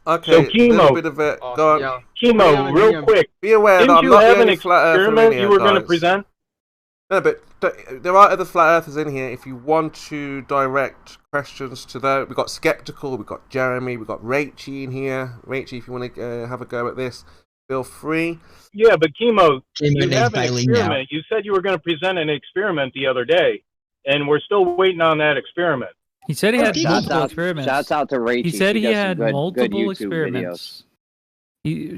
Okay, So, a little Chemo. bit of it. Go on. Chemo, real quick. Be aware that Didn't I'm you not have the an only flat earther in experiment here, you were going to guys. present? No, but there are other flat earthers in here. If you want to direct questions to those, we've got Skeptical, we've got Jeremy, we've got Rachie in here. Rachie, if you want to have a go at this, feel free. Yeah, but Chemo, you needs have an bailing now. experiment. You said you were going to present an experiment the other day, and we're still waiting on that experiment. He said he had Shouts multiple out- experiments. Shouts out to Rachie. He said She he does some had good multiple YouTube experiments.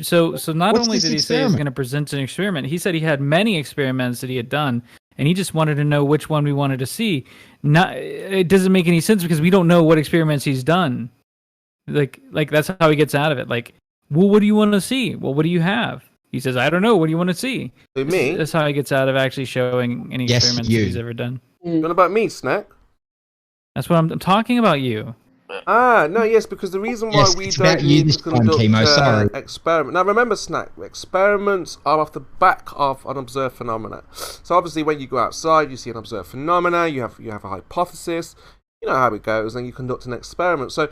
So not What's only this did he say he was experiment? going to present an experiment, he said he had many experiments that he had done, and he just wanted to know which one we wanted to see. It doesn't make any sense because we don't know what experiments he's done. Like that's how he gets out of it. Like, well, what do you want to see? Well, what do you have? He says, I don't know. What do you want to see? Me? That's how he gets out of actually showing any Yes, experiments you. that he's ever done. What about me, Snack? That's what I'm talking about. You. No, yes, because the reason why Yes, we it's don't about you need this to time, conduct Chemo, sorry. experiment. Now, remember, Snack, experiments are off the back of an observed phenomena. So obviously, when you go outside, you see an observed phenomena. You have a hypothesis. You know how it goes, and you conduct an experiment. So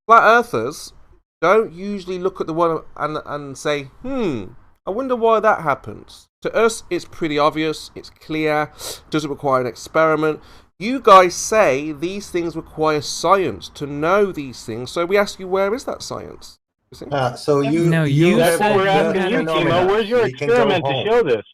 flat earthers don't usually look at the one and say, I wonder why that happens. To us, it's pretty obvious. It's clear. Doesn't require an experiment. You guys say these things require science to know these things, so we ask you, where is that science? So you That's what we're asking you, Chemo. Where's your experiment to show this?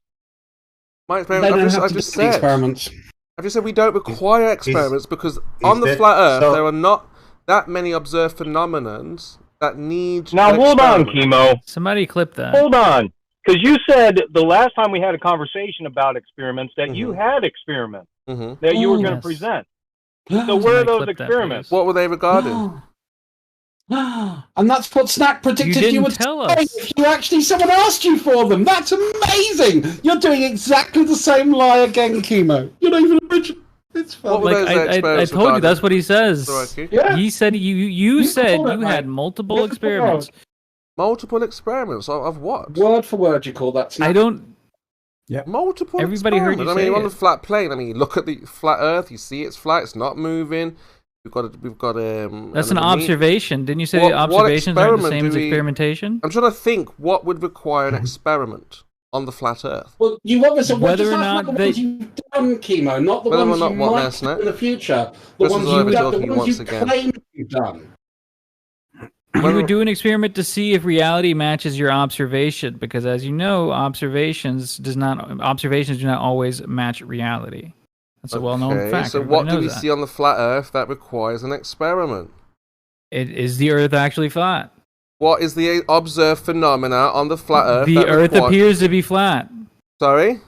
My They experiment, don't I've have to just do the said. experiments. I've just said we don't require experiments because on the that- flat Earth so- there are not that many observed phenomenons that need. Now, an hold on, experiment. Chemo. Somebody clip that. Hold on. Because you said the last time we had a conversation about experiments that you had experiments that you were going to present. So where are those experiments? What were they regarding? And that's what Snack predicted you, didn't would tell say us. if you actually someone asked you for them. That's amazing. You're doing exactly the same lie again, Chemo. You're not even original. It's fun. What were Like those I experiments told you, regarding? that's what he says. Sorry, Yeah. He said you said call it, you had mate. multiple Word for experiments. word. Multiple experiments of what? Word for word, you call that. Snack. I don't. Multiple Everybody heard you experiments. I mean, say on the it. flat plane. I mean, look at the flat Earth. You see, it's flat. It's not moving. We've got. That's an another observation. Didn't you say What- the what observations aren't the experiment same do as we- experimentation? I'm trying to think what would require an experiment on the flat Earth. Well, you obviously Whether just or ask not about the they- ones you've done, Chemo, not the Whether or ones not you what, might there, Snack? do in the future. The This is ones what I've you've been done, the talking ones once you again. claim you've done. You would do an experiment to see if reality matches your observation, because as you know, observations do not always match reality. That's a well-known fact. So Everybody what do knows we that. see on the flat Earth that requires an experiment? Is the Earth actually flat? What is the observed phenomena on the flat Earth? The that Earth require- appears to be flat. Sorry?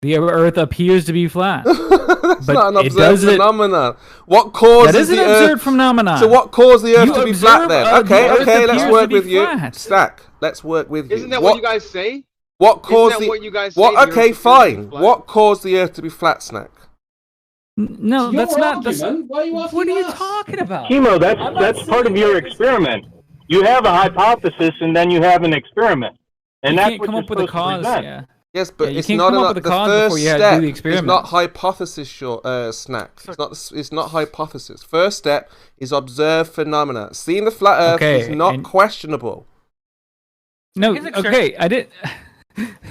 The Earth appears to be flat. That's But not an it observed doesn't- phenomenon. What causes That is an the observed Earth? phenomenon. So what caused the Earth You to be observe, flat then? the Okay, Earth okay, let's appears to work be with you. flat. Stack, let's work with you. Isn't that what you guys say? What caused Isn't that the what you guys say, what? the Earth Okay, appears to be fine. flat? What caused the Earth to be flat, Snack? No, Your that's not. That's, argument? Why are you asking what are you us? talking about? Chemo, I'm not that's part of saying your that- experiment. You have a hypothesis and then you have an experiment. And You that's can't what come you're up with a supposed to cause. present. Yeah. Yes, but Yeah, you it's can't not come up an, with a the cause first before you had to step do the is experiment. not hypothesis, Snack. It's not hypothesis. First step is observe phenomena. Seeing the flat Earth Okay, is not and- questionable. No, His exper- okay, I did.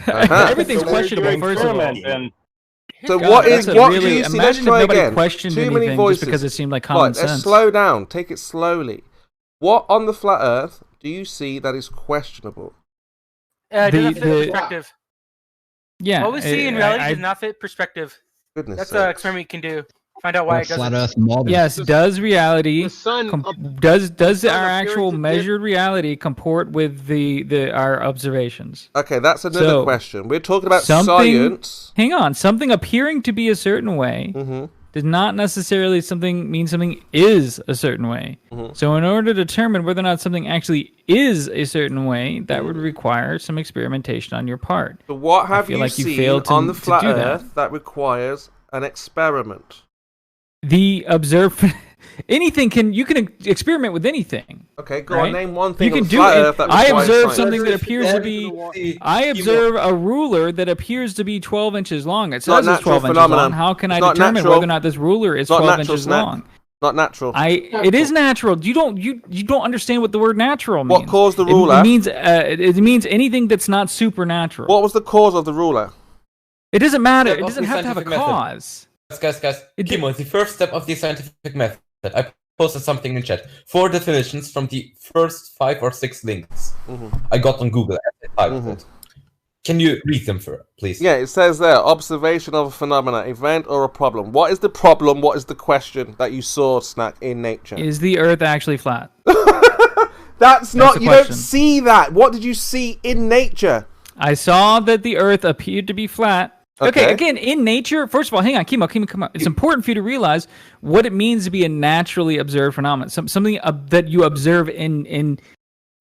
Everything's So where's questionable. your First of all. experiment then? So God, what that's is a what really, do you see? Let's imagine if try nobody again. questioned Too many anything voices. just because it seemed like common Right, let's sense. slow down. Take it slowly. What on the flat Earth do you see that is questionable? It doesn't fit the- perspective. Yeah. What we see in reality I- does not fit perspective. Goodness That's sakes. an experiment you can do. Find out why Or it flat doesn't. Earth mob. Yes, does reality sun does our appearing actual to dip- measured reality comport with our observations? Okay, that's another So, question. We're talking about something, science. Hang on, something appearing to be a certain way Mm-hmm. does not necessarily mean something is a certain way. Mhm. So in order to determine whether or not something actually is a certain way, that would require some experimentation on your part. So what I have feel you like you seen failed to, on the to flat do Earth that requires an experiment? The anything you can experiment with anything. Okay, go right? on. Name one thing You can on the do flat it. Earth that I requires observe science. something that appears to be. I observe a ruler that appears to be 12 inches long. It says it's 12 inches long. How can I determine whether or not this ruler is 12 inches long? Not natural. It is natural. You don't understand what the word natural means. What caused the ruler? It means anything that's not supernatural. What was the cause of the ruler? It doesn't matter. It Of doesn't the have to have a scientific method. cause. Guys, Kimo, the first step of the scientific method. I posted something in chat. 4 definitions from the first 5 or 6 links I got on Google as I typed it. Can you read them, please? Yeah, it says there, observation of a phenomena, event, or a problem. What is the problem? What is the question that you saw, Snack, in nature? Is the Earth actually flat? That's not, the you question. don't see that. What did you see in nature? I saw that the Earth appeared to be flat. Okay, again, in nature, first of all, hang on, Kimo, come on. It's important for you to realize what it means to be a naturally observed phenomenon, something that you observe in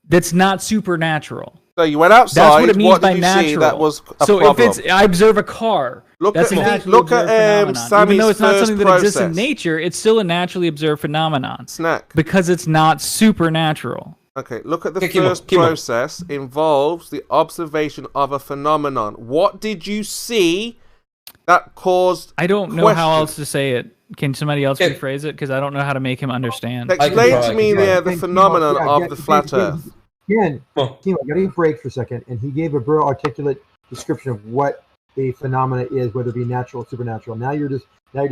that's not supernatural. So you went outside. That's what it means by did you natural. see that was a so problem? if I observe a car, that's a naturally observed phenomenon. Sammy's Even though it's not something that exists in process. nature, it's still a naturally observed phenomenon. Snack. Because it's not supernatural. Okay, look at the first process involves the observation of a phenomenon. What did you see that caused I don't know how else to say it. Can somebody else rephrase it? Because I don't know how to make him understand. Explain to me the phenomenon of the flat Earth. Again, Kimo, I gotta give a break for a second, and he gave a very articulate description of what a phenomena is, whether it be natural or supernatural. Now you're just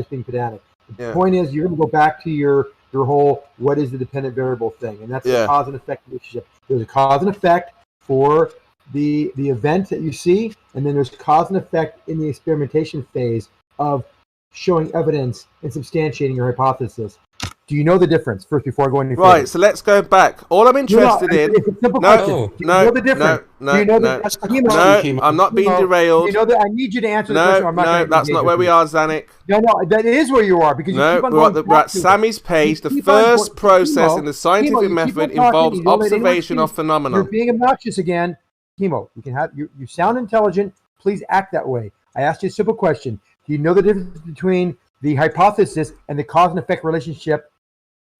being pedantic. The point is, you're gonna go back to your whole what is the dependent variable thing, and that's the cause and effect relationship. There's a cause and effect for the event that you see, and then there's cause and effect in the experimentation phase of showing evidence and substantiating your hypothesis. Do you know the difference first before I go any further? Right, so let's go back. All I'm interested in. It's a simple question. Do you know the difference? Do you know No, I'm not being derailed. You know that I need you to answer the question. Or I'm not No, that's not where we are, Zanuck. No, that is where you are because you keep on going we're at Sammy's page. The first process in the scientific method involves observation of phenomena. You're being obnoxious again, Kimo. You can have you sound intelligent. Please act that way. I asked you a simple question. Do you know the difference between the hypothesis and the cause and effect relationship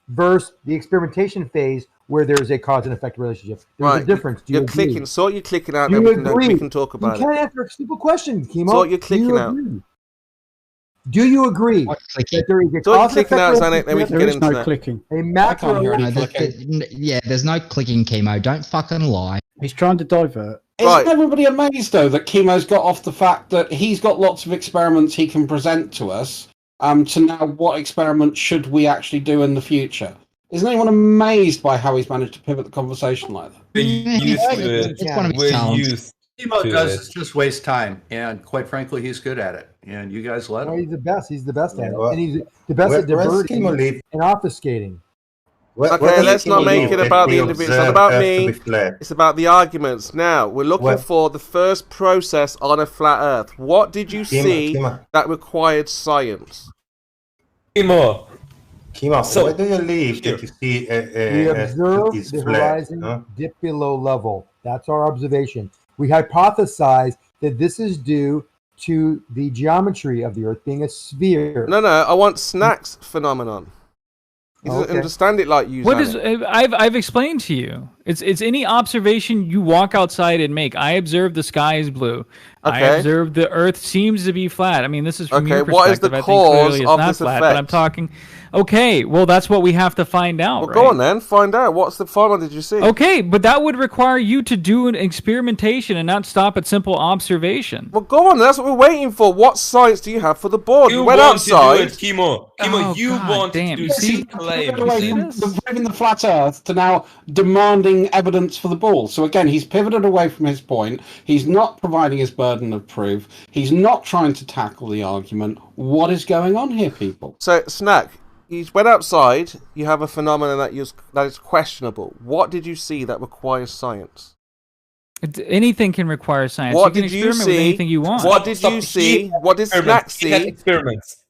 versus the experimentation phase where there's a cause and effect relationship? There's a difference. Do you agree? Clicking. Sort your clicking out, Do then you we can talk about You it. can't answer a simple question, Kimo. Sort your clicking out. Do you agree that there is a Sort your cause and clicking effect out, Zanuck, then we can get into that. clicking. A macro. Yeah, there's no clicking, Chemo. Don't fucking lie. He's trying to divert. Isn't everybody amazed, though, that Chemo's got off the fact that he's got lots of experiments he can present to us, to now what experiment should we actually do in the future? Isn't anyone amazed by how he's managed to pivot the conversation like that? Chemo does just waste time, and quite frankly, he's good at it. And you guys let him. He's the best. He's the best at it. well, And he's the best at where's diverting Kimo leave? and obfuscating. Okay, let's not make it about the individual. It's not about me. It's about the arguments. Now, we're looking for the first process on a flat Earth. What did you see that required science? Kimo, where do you leave that you see We observe is the flat? horizon dip below level. That's our observation. We hypothesize that this is due to the geometry of the Earth being a sphere. No, I want Snack's phenomenon. He doesn't understand it like you. What is? I've explained to you. It's any observation you walk outside and make. I observe the sky is blue. I observe the Earth seems to be flat. I mean, this is from your perspective. What is the I think cause clearly it's of not this flat, effect? but I'm talking. Okay, well that's what we have to find out. Well, right? go on then. Find out. What's the phenomenon did you see? Okay, but that would require you to do an experimentation and not stop at simple observation. Well, go on. That's what we're waiting for. What science do you have for the board? You went outside. To do it, Kimo. Oh, you God want damn. to do See, simple pivoted away from proving the flat Earth to now demanding evidence for the ball. So again, he's pivoted away from his point. He's not providing his burden of proof. He's not trying to tackle the argument. What is going on here, people? So, Snack, you went outside. You have a phenomenon that is questionable. What did you see that requires science? Anything can require science. What you can did you experiment with see? anything you want. What did you see? What did Snack see? Experiments.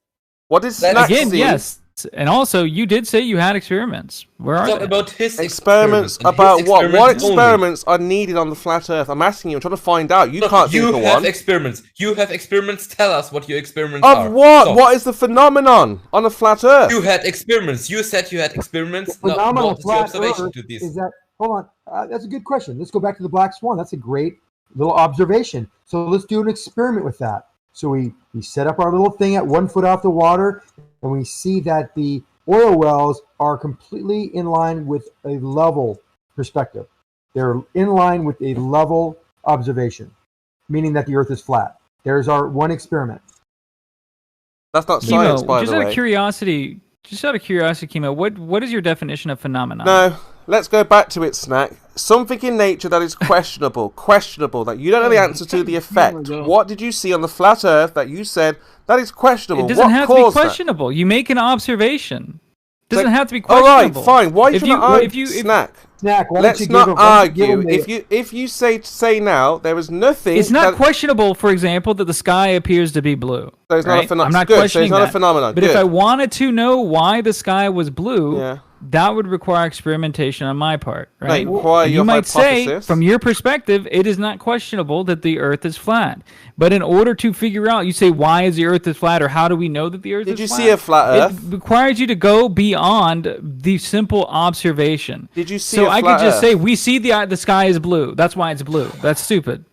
What did Snack Again, see? yes. And also, you did say you had experiments. Where are Talk they? about his Experiments and about his what? What experiments only. experiments are needed on the flat Earth? I'm asking you. I'm trying to find out. You Look, can't think you of have one. experiments. You have experiments. Tell us what your experiments are. Of what? Stop. What is the phenomenon on a flat Earth? You had experiments. You said you had experiments. The phenomenal what is your flat observation Earth to this? is that, hold on, that's a good question. Let's go back to the black swan. That's a great little observation. So let's do an experiment with that. So we set up our little thing at 1 foot off the water, and we see that the oil wells are completely in line with a level perspective. They're in line with a level observation, meaning that the Earth is flat. There's our one experiment. That's not science, by just the out way. of curiosity, Kimo, what is your definition of phenomenon? No, let's go back to it, Snack. Something in nature that is questionable, that you don't know the answer to the effect. What did you see on the flat Earth that you said that is questionable? It doesn't what have to be caused that? questionable. You make an observation. It doesn't have to be All questionable. right, fine. Why are you trying to argue, Snack? Snack, why don't Let's you not give him- why don't you give argue. him the- If you say now there is nothing. It's not that, questionable, for example, that the sky appears to be blue. So it's not a right? pheno- I'm not good, so it's questioning not a that. phenomenon. But if Good. I wanted to know why the sky was blue, Yeah. that would require experimentation on my part, No, right? you require And your you might say, hypothesis. from your perspective, it is not questionable that the Earth is flat. But in order to figure out, you say, why is the Earth is flat, or how do we know that the Earth is Did you flat? see a flat Earth? It requires you to go beyond the simple observation. Did you see So a I flat could just Earth? say, we see the sky is blue. That's why it's blue. That's stupid.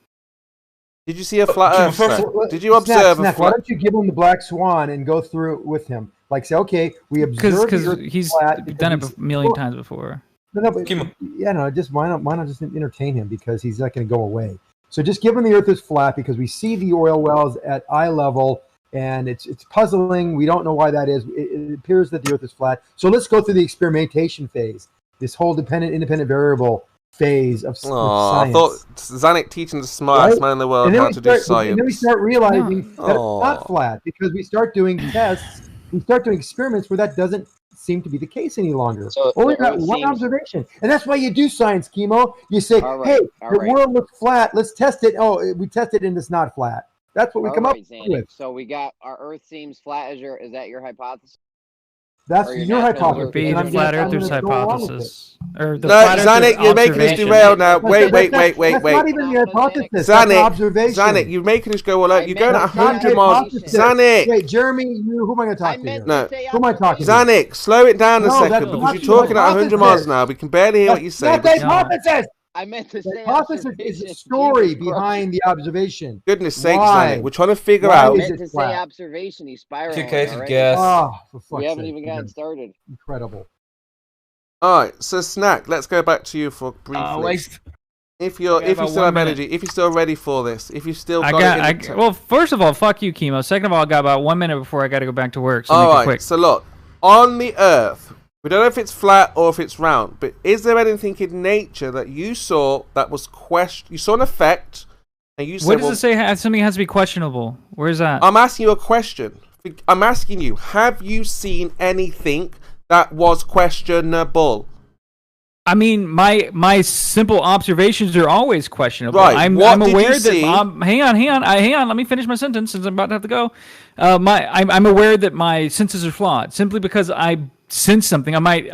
Did you see a flat Earth? Snack, Snack? Did you observe Snack, a why flat? don't you give him the black swan and go through it with him? Like say, okay, we observed the Because Earth he's flat because done it we- a million well, times before. No, but yeah, no, just why not just entertain him because he's not going to go away. So just give him the Earth is flat because we see the oil wells at eye level and it's puzzling. We don't know why that is. It appears that the Earth is flat. So let's go through the experimentation phase. This whole independent variable phase of Oh, I science. thought Zanuck teaching the smartest man in the world And then how we to do start- And then we science. start realizing that it's Oh. not flat because we start doing tests, we start doing experiments where that doesn't seem to be the case any longer. So Only the that Earth one seems- observation. And that's why you do science, Chemo. You say, All right, hey, all the right. world looks flat. Let's test it. Oh, we tested and it's not flat. That's what we All come right, up Zanuck. with. So we got our Earth seems flat. Is that your hypothesis? That's Or your natural hypothesis. observation? Be and the I'm flat gonna- I'm earther's gonna go along with hypothesis. Or the No, flat earth's Zanuck, you're making us observation. derail now. That's- Wait. That's not even your hypothesis. That's an Zanuck, observation. Zanuck, you're making us go all out. You're going at That's not 100 miles. hypothesis. Zanuck, Wait, Jeremy, who am I going to talk to here? no. Who am I talking to? Zanuck, slow it down a No, second that's because not you're talking your at 100 miles now. We can barely hear what you say. Not the hypothesis. I meant to The say hypothesis is the story behind the observation. Goodness sakes, Why? Zanuck, we're trying to figure Why out. is I meant it to say flat? observation. He's spiraling Educated already. guess. Oh, for fuck's We haven't sake. even gotten started. Incredible. All right, so Snack, let's go back to you for briefly. waste. If you're, Okay, if you about still 1 have minute. energy, if you're still ready for this, if you still got it in the well, first of all, fuck you, Chemo. Second of all, I got about 1 minute before I got to go back to work. So All make it right, quick. so look, on the Earth, we don't know if it's flat or if it's round, but is there anything in nature that you saw that was You saw an effect, and you said, What does well, it say? Something has to be questionable. Where's that? I'm asking you a question. I'm asking you, have you seen anything that was questionable? I mean, my simple observations are always questionable. Right, I'm what did you aware that. see? Hang on. Let me finish my sentence since I'm about to have to go. I'm aware that my senses are flawed simply because I sense something. I might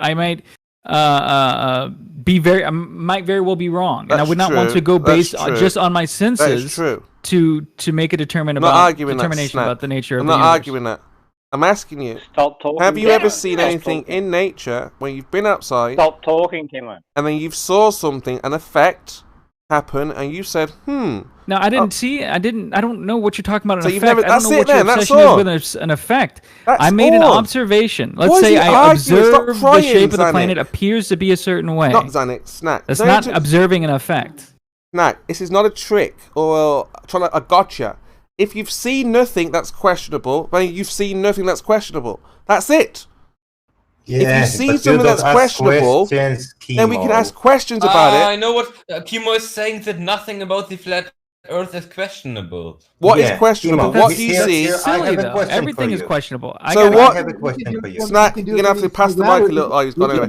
might very well be wrong, and I That's would not want true. to go That's based true. just on my senses. That is true. To make a I'm not arguing that, determination Snap. about the nature I'm of not the universe. arguing that. I'm asking you, Stop talking. have you Cameron. ever seen Stop anything talking. in nature when you've been outside Stop talking, Cameron. and then you saw something, an effect happen, and you said, No, I didn't see. I don't know what you're talking about. An So effect. you've never- I don't that's know it what your then, that's obsession all. is with an effect. That's I made an all. observation. Let's Why is say he I arguing? Stop observed the crying, shape of the Zanuck. planet appears to be a certain way. Not Zanuck, Snack. That's No, not just- observing an effect. Snack, this is not a trick or a gotcha. If you've seen nothing that's questionable, then you've seen nothing that's questionable. That's it. Yeah, if you see but you something don't that's ask questionable, questions, then we can Chemo. ask questions about I it. know what Kimo is saying, that nothing about the flat Earth is questionable. What is Yeah, questionable? Chemo, What do you here, see? here, I Silly have a though. question for Everything is you. questionable. So I what? have a question for you. Snack, you're gonna have to pass the mic a little. Oh, he's gone away.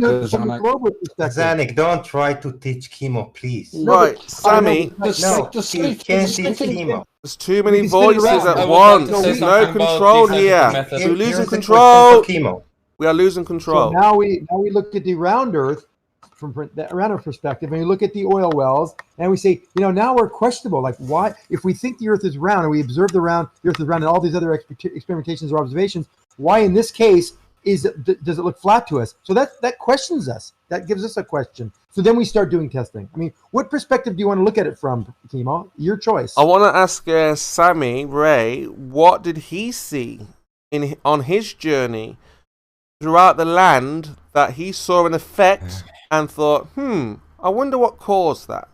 Zanik, don't try to teach Chemo, please. Right, Sammy. No, you can't teach Chemo. There's too many voices at I would like once. to say There's no something about control the here. scientific method. We're losing Here's a control. question for Chemo. We are losing So control. now we look at the round Earth from that round Earth perspective, and we look at the oil wells, and we say, now we're questionable. Like, why, if we think the Earth is round and we observe the Earth is round, and all these other experimentations or observations, why in this case does it look flat to us? So that questions us. That gives us a question. So then we start doing testing. I mean, what perspective do you want to look at it from, Kimo? Your choice. I want to ask Sammy Ray, what did he see on his journey throughout the land that he saw an effect and thought, I wonder what caused that?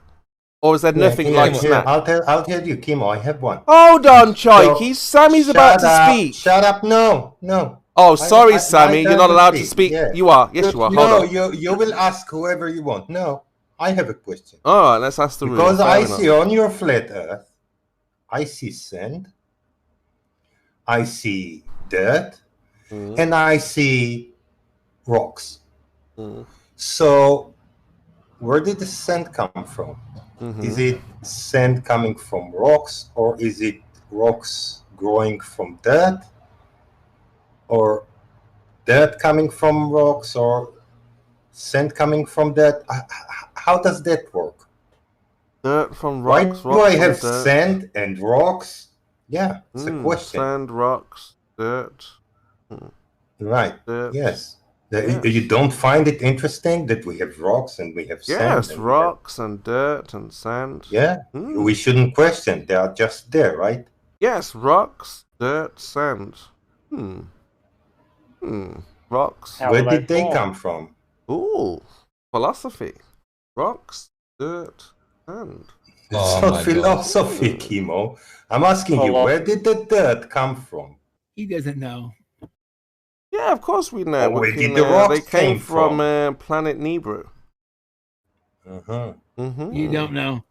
Or is there nothing like Snack? I'll tell you, Chemo, I have one. Hold on, Choikey. Sammy's about to speak. Shut up, no. Oh, sorry, Sammy. I You're not allowed to speak, speak. yeah. You are. Yes, you are. Hold on. You will ask whoever you want. No, I have a question. All right, let's ask the room. Because Fair I enough. see on your flat Earth, I see sand, I see dirt, and I see rocks. So, where did the sand come from? Is it sand coming from rocks, or is it rocks growing from dirt, or dirt coming from rocks, or sand coming from dirt? How does that work? Dirt from Why rocks. do rocks I from have dirt. sand and rocks? Yeah, it's a question. Sand, rocks, dirt. Right. Dirt. Yes. You don't find it interesting that we have rocks and we have sand? Yes, and rocks and dirt and sand. Yeah. We shouldn't question. They are just there, right? Yes, rocks, dirt, sand. Rocks. Where did they come from? Ooh, philosophy. Rocks, dirt, sand. It's not philosophy, Kimo. I'm asking you, where did the dirt come from? He doesn't know. Yeah, of course we know. Where We did can, the rocks they came came from? planet Nebru. You don't know.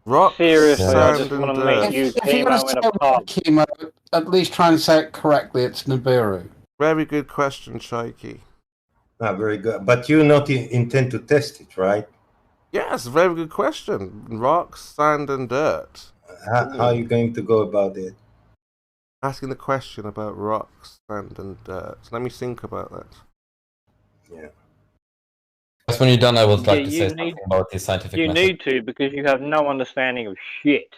Rocks, Seriously, I sand, just and want to dirt. meet you, If you're Kimo, going in to a pub. say Chemo, at least try and say it correctly. It's Nibiru. Very good question, Shaky. Very good. But you not intend to test it, right? Yes, very good question. Rocks, sand, and dirt. How are you going to go about it? Asking the question about rocks, sand, and dirt. Let me think about that. Yeah. Just when you're done, I would like to you say need- something about the scientific You method. need to, because you have no understanding of shit.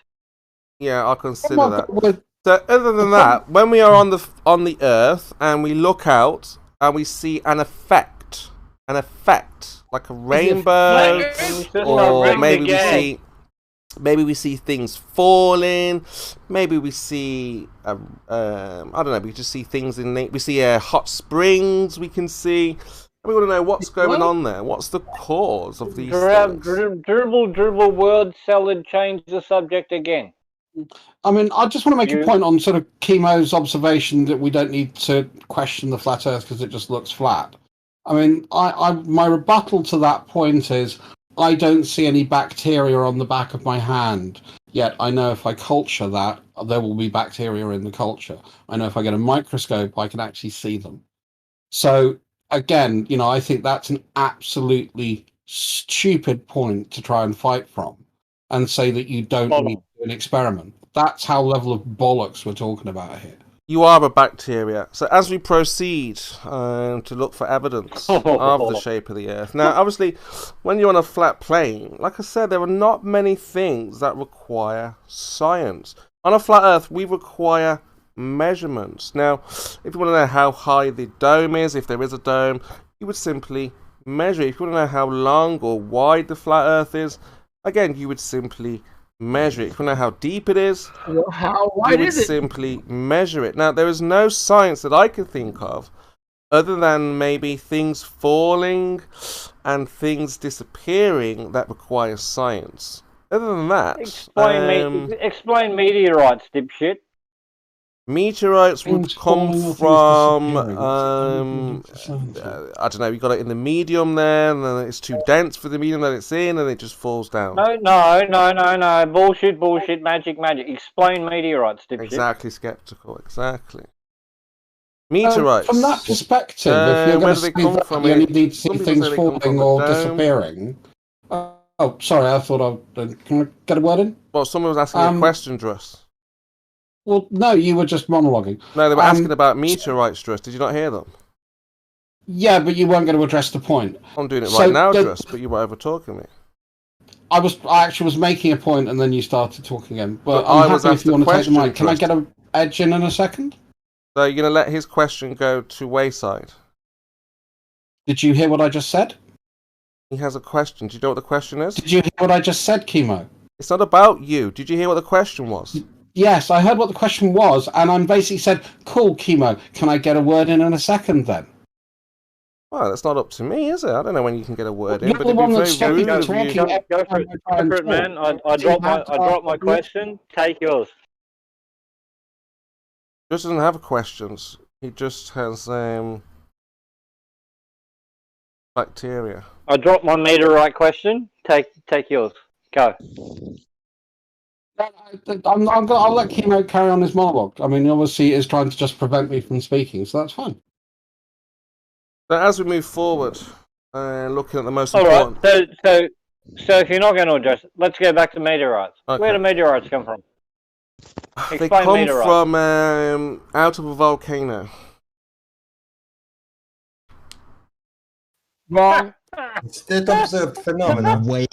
Yeah, I'll consider that. So, other than that, when we are on the Earth and we look out and we see an effect like a rainbow, or maybe we see things falling. Maybe we see I don't know. We just see things we see hot springs. We can see. We want to know what's going on there. What's the cause of these things? Dribble, word salad, change the subject again. I mean, I just want to make a point on sort of Chemo's observation that we don't need to question the flat Earth because it just looks flat. I mean, my rebuttal to that point is I don't see any bacteria on the back of my hand. Yet I know if I culture that, there will be bacteria in the culture. I know if I get a microscope, I can actually see them. So again, I think that's an absolutely stupid point to try and fight from and say that you don't need to do an experiment. That's how level of bollocks we're talking about here. You are a bacteria. So as we proceed to look for evidence of the shape of the Earth. Now, obviously, when you're on a flat plane, like I said, there are not many things that require science. On a flat Earth, we require measurements. Now, if you want to know how high the dome is, if there is a dome, you would simply measure it. If you want to know how long or wide the flat Earth is, again, you would simply measure it. If you want to know how deep it is, how you wide would is it? simply measure it. Now, there is no science that I can think of other than maybe things falling and things disappearing that require science. Other than that, Explain meteorites, dipshit. Meteorites would Things come falling off, things from, disappearing. I don't know, you got it in the medium there, and then it's too dense for the medium that it's in, and it just falls down. No. Bullshit, magic. Explain meteorites, dipshit. Exactly, skeptical, exactly. Meteorites. From that perspective, if you're where going do to they see come that, from? you only need to see Some people things say they come from falling the or dome. disappearing. Oh, sorry, I thought can I get a word in? Well, someone was asking a question, Druss. Well, no, you were just monologuing. No, they were asking about meteorites, Druss. Did you not hear them? Yeah, but you weren't going to address the point. I'm doing it So right now, the- Druss, but you were over talking me. I actually was making a point, and then you started talking again. But I I'm was happy if asked you a want to take the question, mic. Can I Druss. get an edge in a second? So you're going to let his question go to wayside? Did you hear what I just said? He has a question. Do you know what the question is? Did you hear what I just said, Chemo? It's not about you. Did you hear what the question was? Yes, I heard what the question was, and I'm basically said, cool, Chemo, can I get a word in a second then? Well, that's not up to me, is it? I don't know when you can get a word in, You're but the it'd one be that's very rude of talking you. Go for it. Go for it, man. I dropped my question. Take yours. Just doesn't have questions. He just has bacteria. I dropped my meteorite question. Take yours. Go. I'll let Chemo carry on his monologue. I mean, obviously, he is trying to just prevent me from speaking, so that's fine. So as we move forward, looking at the most All right. important... So if you're not going to address it, let's go back to meteorites. Okay. Where do meteorites come from? They Explain come meteorites. from out of a volcano. Wrong. It's the observed phenomenon. Where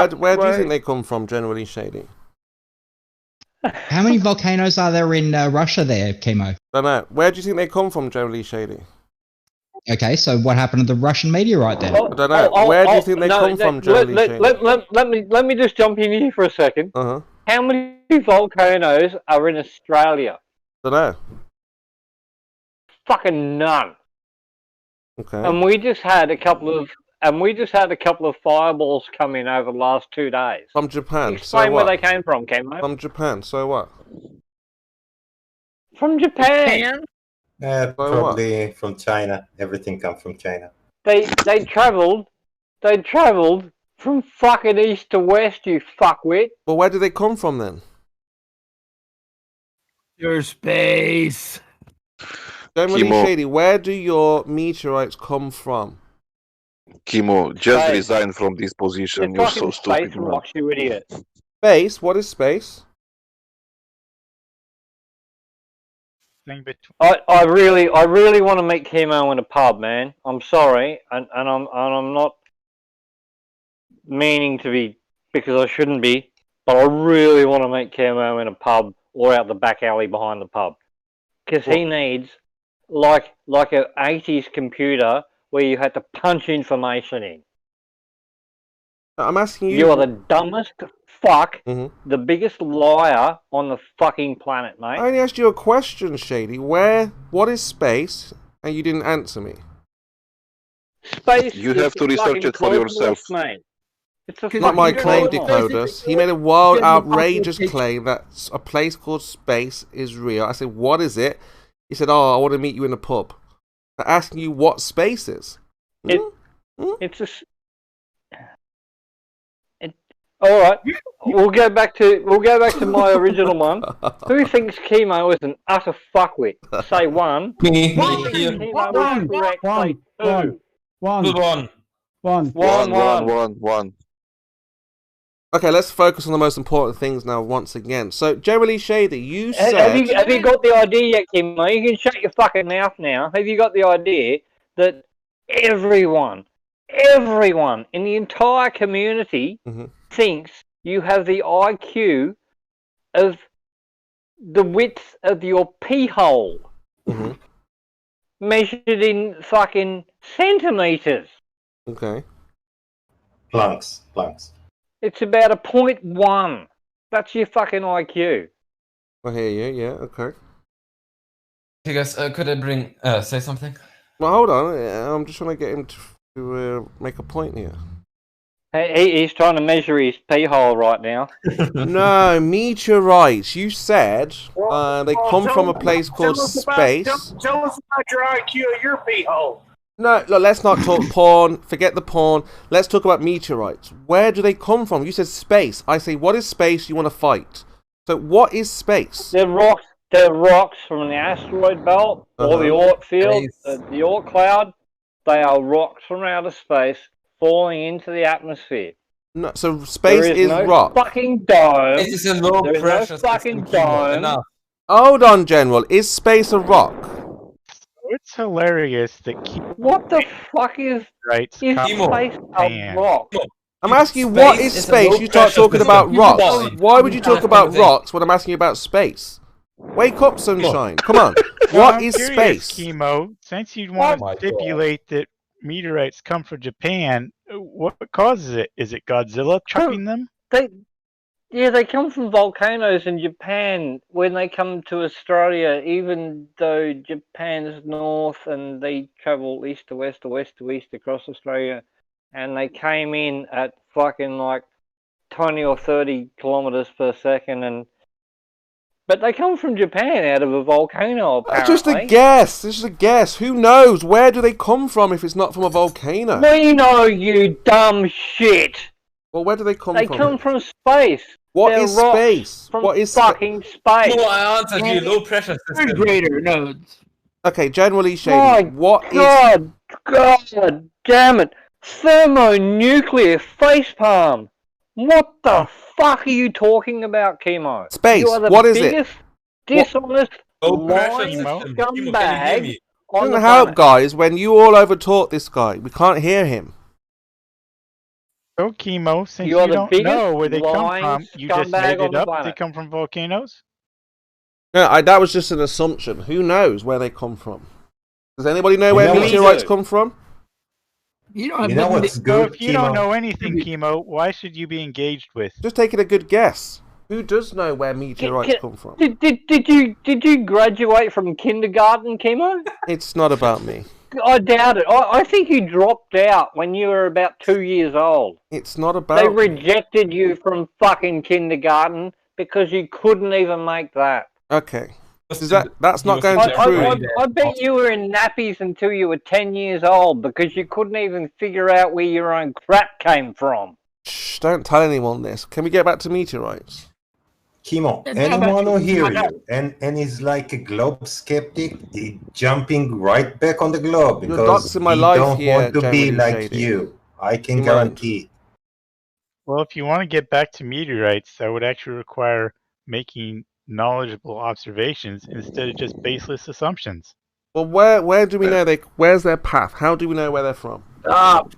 do you think they come from, generally, Shady? How many volcanoes are there in Russia there, Chemo? Don't know. Where do you think they come from, generally, Shady? Okay, so what happened to the Russian meteorite then? I don't know. Where do you think they come from, generally, Shady? Let me just jump in here for a second. Uh-huh. How many volcanoes are in Australia? Don't know. Fucking none. Okay. And we just had a couple of fireballs come in over the last 2 days. From Japan. Explain so where what? they came from, Kemo. From Japan. So what? From Japan. Probably from China. Everything comes from China. They travelled from fucking east to west, you fuckwit. Well, where do they come from then? Your space. Generally, Chemo. Shady, where do your meteorites come from? Chemo, just Space. resign from this position. It's You're fucking so stupid, space man. rocks, you idiot. Space? What is space? I really want to meet Chemo in a pub, man. I'm sorry, and I'm not meaning to be, because I shouldn't be, but I really want to meet Chemo in a pub or out the back alley behind the pub, because he needs like a 80s computer where you had to punch information in. I'm asking you. You are the dumbest fuck, the biggest liar on the fucking planet, mate. I only asked you a question, Shady. What is space? And you didn't answer me. Space. You have to research it for yourself. Mate. It's a Not my fucking claim, cosmos. Decodus. He made a wild, outrageous claim that a place called space is real. I said, what is it? He said, oh, I want to meet you in a pub. I'm asking you what space is. It's a. All right, we'll go back to my original one. Who thinks Chemo is an utter fuckwit? Say one. Me. Who thinks Chemo is correct? Say two. One. Okay, let's focus on the most important things now once again. So, generally, Shady, you said... Have you got the idea yet, Chemo? You can shut your fucking mouth now. Have you got the idea that everyone in the entire community thinks you have the IQ of the width of your pee hole, measured in fucking centimeters? Okay. Plunks. It's about a 0.1. That's your fucking IQ. I hear you, yeah, okay. Hey guys, could I say something? Well, hold on. I'm just trying to get him to make a point here. He's trying to measure his pee hole right now. No, meteorites. You said they come from a place called space. Tell us about your IQ of your pee hole. No, look, let's not talk porn. Forget the porn. Let's talk about meteorites. Where do they come from? You said space. I say, what is space? You want to fight. So what is space? They're rocks. They're rocks from the asteroid belt or the Oort field, the Oort cloud. They are rocks from outer space falling into the atmosphere. No, so space there is no rock. Fucking dome. It is a low There's pressure no fucking system, Kimo, dome. enough. Hold on, General. Is space a rock? It's hilarious that What the fuck is Kimo space a rock? I'm asking you, what is space? You start talking about rocks. Why would you talk about rocks when I'm asking you about space? Wake up, sunshine. Come on. What is space? Kimo, since you want to stipulate that meteorites come from Japan, what causes it? Is it Godzilla chucking them? They come from volcanoes in Japan when they come to Australia, even though Japan's north and they travel east to west to west to east across Australia, and they came in at fucking like 20 or 30 kilometers per second, but they come from Japan out of a volcano, apparently. Just a guess. This is a guess. Who knows? Where do they come from if it's not from a volcano? We know, you dumb shit. Well, where do they come They from? come from space. What They're is rocks space? From What is fucking space? No, I answered you. Low pressure system. Greater nodes. Okay, generally shady. My What God damn it. Thermonuclear facepalm. What the fuck are you talking about, Kimo? Space, You are the what is it? biggest dishonest, Low pressure lying system. scumbag on Doesn't the help, planet. guys, when you all overtalk this guy. We can't hear him. Oh, Kimo, since You you are the don't biggest know where they come lying from, you just scumbag made on it the up. They planet. come from volcanoes? No, that was just an assumption. Who knows where they come from? Does anybody know You where know what- meteorites come from? You don't have You know nothing what's to- So good, if you don't Kimo? know anything, Kimo, why should you be engaged with? Just taking a good guess. Who does know where meteorites come from? Did you graduate from kindergarten, Kimo? It's not about me. I doubt it. I think you dropped out when you were about 2 years old. It's not They about me. rejected you from fucking kindergarten because you couldn't even make that. Okay. That's not going to prove. I bet you were in nappies until you were 10 years old because you couldn't even figure out where your own crap came from. Shh, don't tell anyone this. Can we get back to meteorites? Kimo, anyone who hear you and is like a globe skeptic, is jumping right back on the globe You're because doxing my we life don't here, want to be Jeremy like Shady. you. I can You mind? guarantee. Well, if you want to get back to meteorites, that would actually require making knowledgeable observations instead of just baseless assumptions. Well, where do we know where's their path? How do we know where they're from? Stop.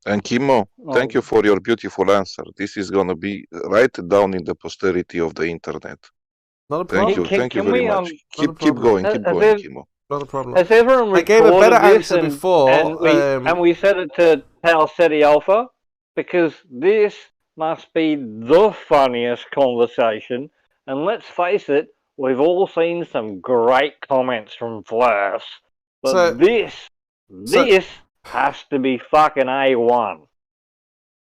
And Kimo, thank you for your beautiful answer. This is gonna be right down in the posterity of the internet. Not a Thank problem. you, thank you very much. Keep going, keep Has going, ev- Kimo. Not a problem. Has everyone I gave a recorded better this answer before. and we said it to Pal Ceti Alpha because this must be the funniest conversation. And let's face it, we've all seen some great comments from Flash, but So- this has to be fucking A1.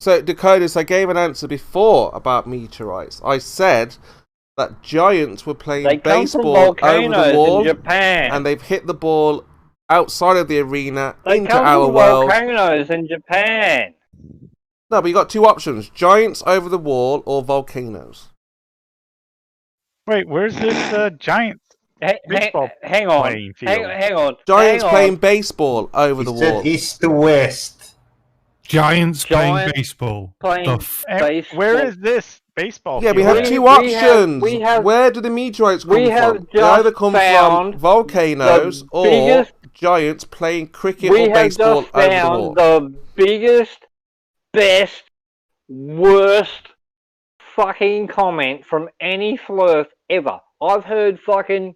So, Dakotas, I gave an answer before about meteorites. I said that giants were playing They come from baseball over volcanoes the in wall, Japan. and they've hit the ball outside of the arena They into come our from world. volcanoes in Japan. No, but you got two options: giants over the wall or volcanoes. Wait, where's this giant baseball Hang on. playing field? Hang on. Giants hang playing on. baseball over the wall. East to west. Giants playing Giants baseball. playing The f- baseball. Where is this baseball Yeah, we field? have two we options. have- Where do the meteorites come we have from? They either just come found from volcanoes the or biggest- giants playing cricket We or have baseball just over the found wall. the biggest, best, worst fucking comment from any flirf ever. I've heard fucking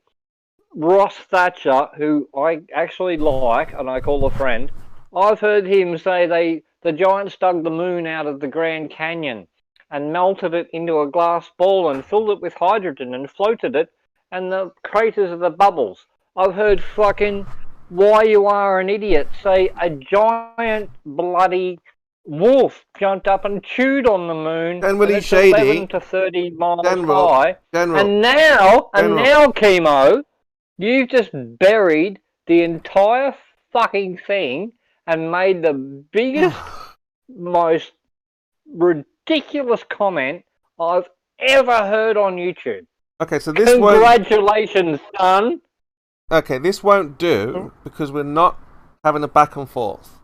Ross Thatcher, who I actually like and I call a friend. I've heard him say the Giants dug the moon out of the Grand Canyon and melted it into a glass ball and filled it with hydrogen and floated it, and the craters are the bubbles. I've heard fucking Why You Are an Idiot say a giant bloody wolf jumped up and chewed on the moon. Generally and it's shady. 11 to 30 miles General, high. General, and now, General. Chemo, you've just buried the entire fucking thing and made the biggest, most ridiculous comment I've ever heard on YouTube. Okay, so this won't. Congratulations, son. Okay, this won't do because we're not having a back and forth.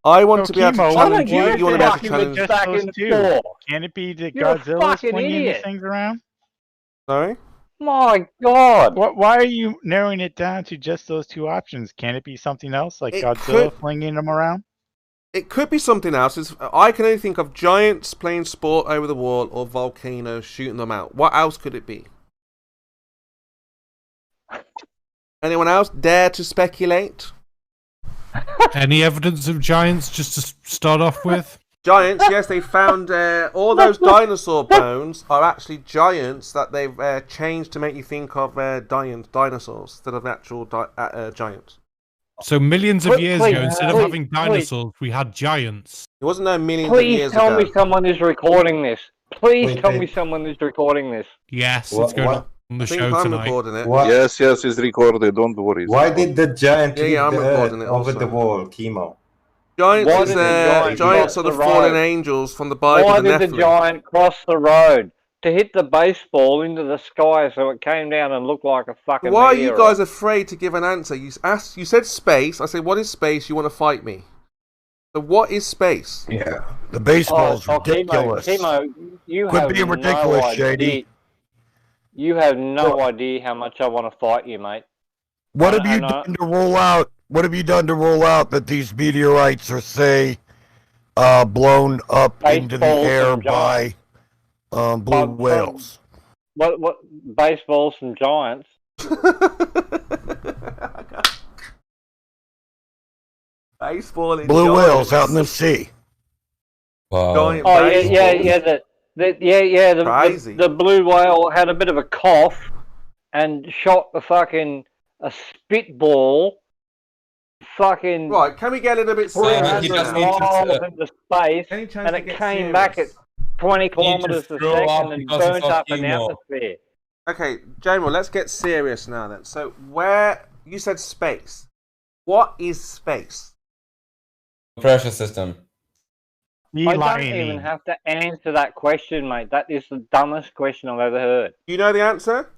I want to be able to challenge you. You want to be able to challenge. Just those two. Can it be that You're a Godzilla's fucking swinging idiot. these things around? Sorry? My God. Why are you narrowing it down to just those two options? Can it be something else, like Godzilla flinging them around? It could be something else. I can only think of giants playing sport over the wall or volcanoes shooting them out. What else could it be? Anyone else dare to speculate? Any evidence of giants just to start off with? Giants, yes, they found all those dinosaur bones are actually giants that they've changed to make you think of dinosaurs instead of actual giants. So millions of years ago, instead of having dinosaurs, we had giants. It wasn't no millions of years ago. Please tell me someone is recording this. Please tell me someone is recording this. Yes, it's going on the show tonight. Yes, it's recorded. Don't worry. Why did the giant leave I'm the recording earth it over also. the wall, Chemo? Giants, giants are the fallen angels from the Bible. Why the did the Nephilim. giant cross the road? To hit the baseball into the sky so it came down and looked like a fucking Why are you meteorite. guys afraid to give an answer? You said space. I say, what is space? You want to fight me. So what is space? Yeah, the baseball's ridiculous. Timo, you Quit have being no ridiculous, idea. Shady. You have no idea how much I want to fight you, mate. What have you done to rule out? What have you done to rule out that these meteorites are, say, blown up into the air by blue whales? What baseballs from giants? Baseball in Blue giants. whales out in the sea. Wow. Giant Oh baseball. The blue whale had a bit of a cough and shot the fucking a spitball. Fucking right. Can we get a little bit serious? serious? Miles into space, and it came back at 20 kilometers a second and burnt up an atmosphere. Okay, General, let's get serious now then. So where you said space. What is space? Pressure system. I don't even have to answer that question, mate. That is the dumbest question I've ever heard. Do you know the answer?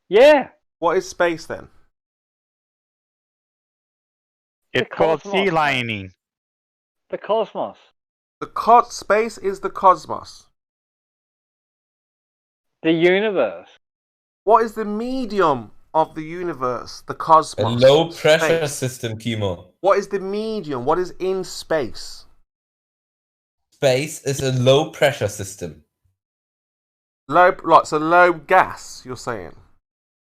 Yeah. What is space then? It's called sea lining. The cosmos. Space is the cosmos. The universe. What is the medium of the universe? The cosmos. A low pressure Space. system, Chemo. What is the medium? What is in space? Space is a low pressure system. So low gas, you're saying?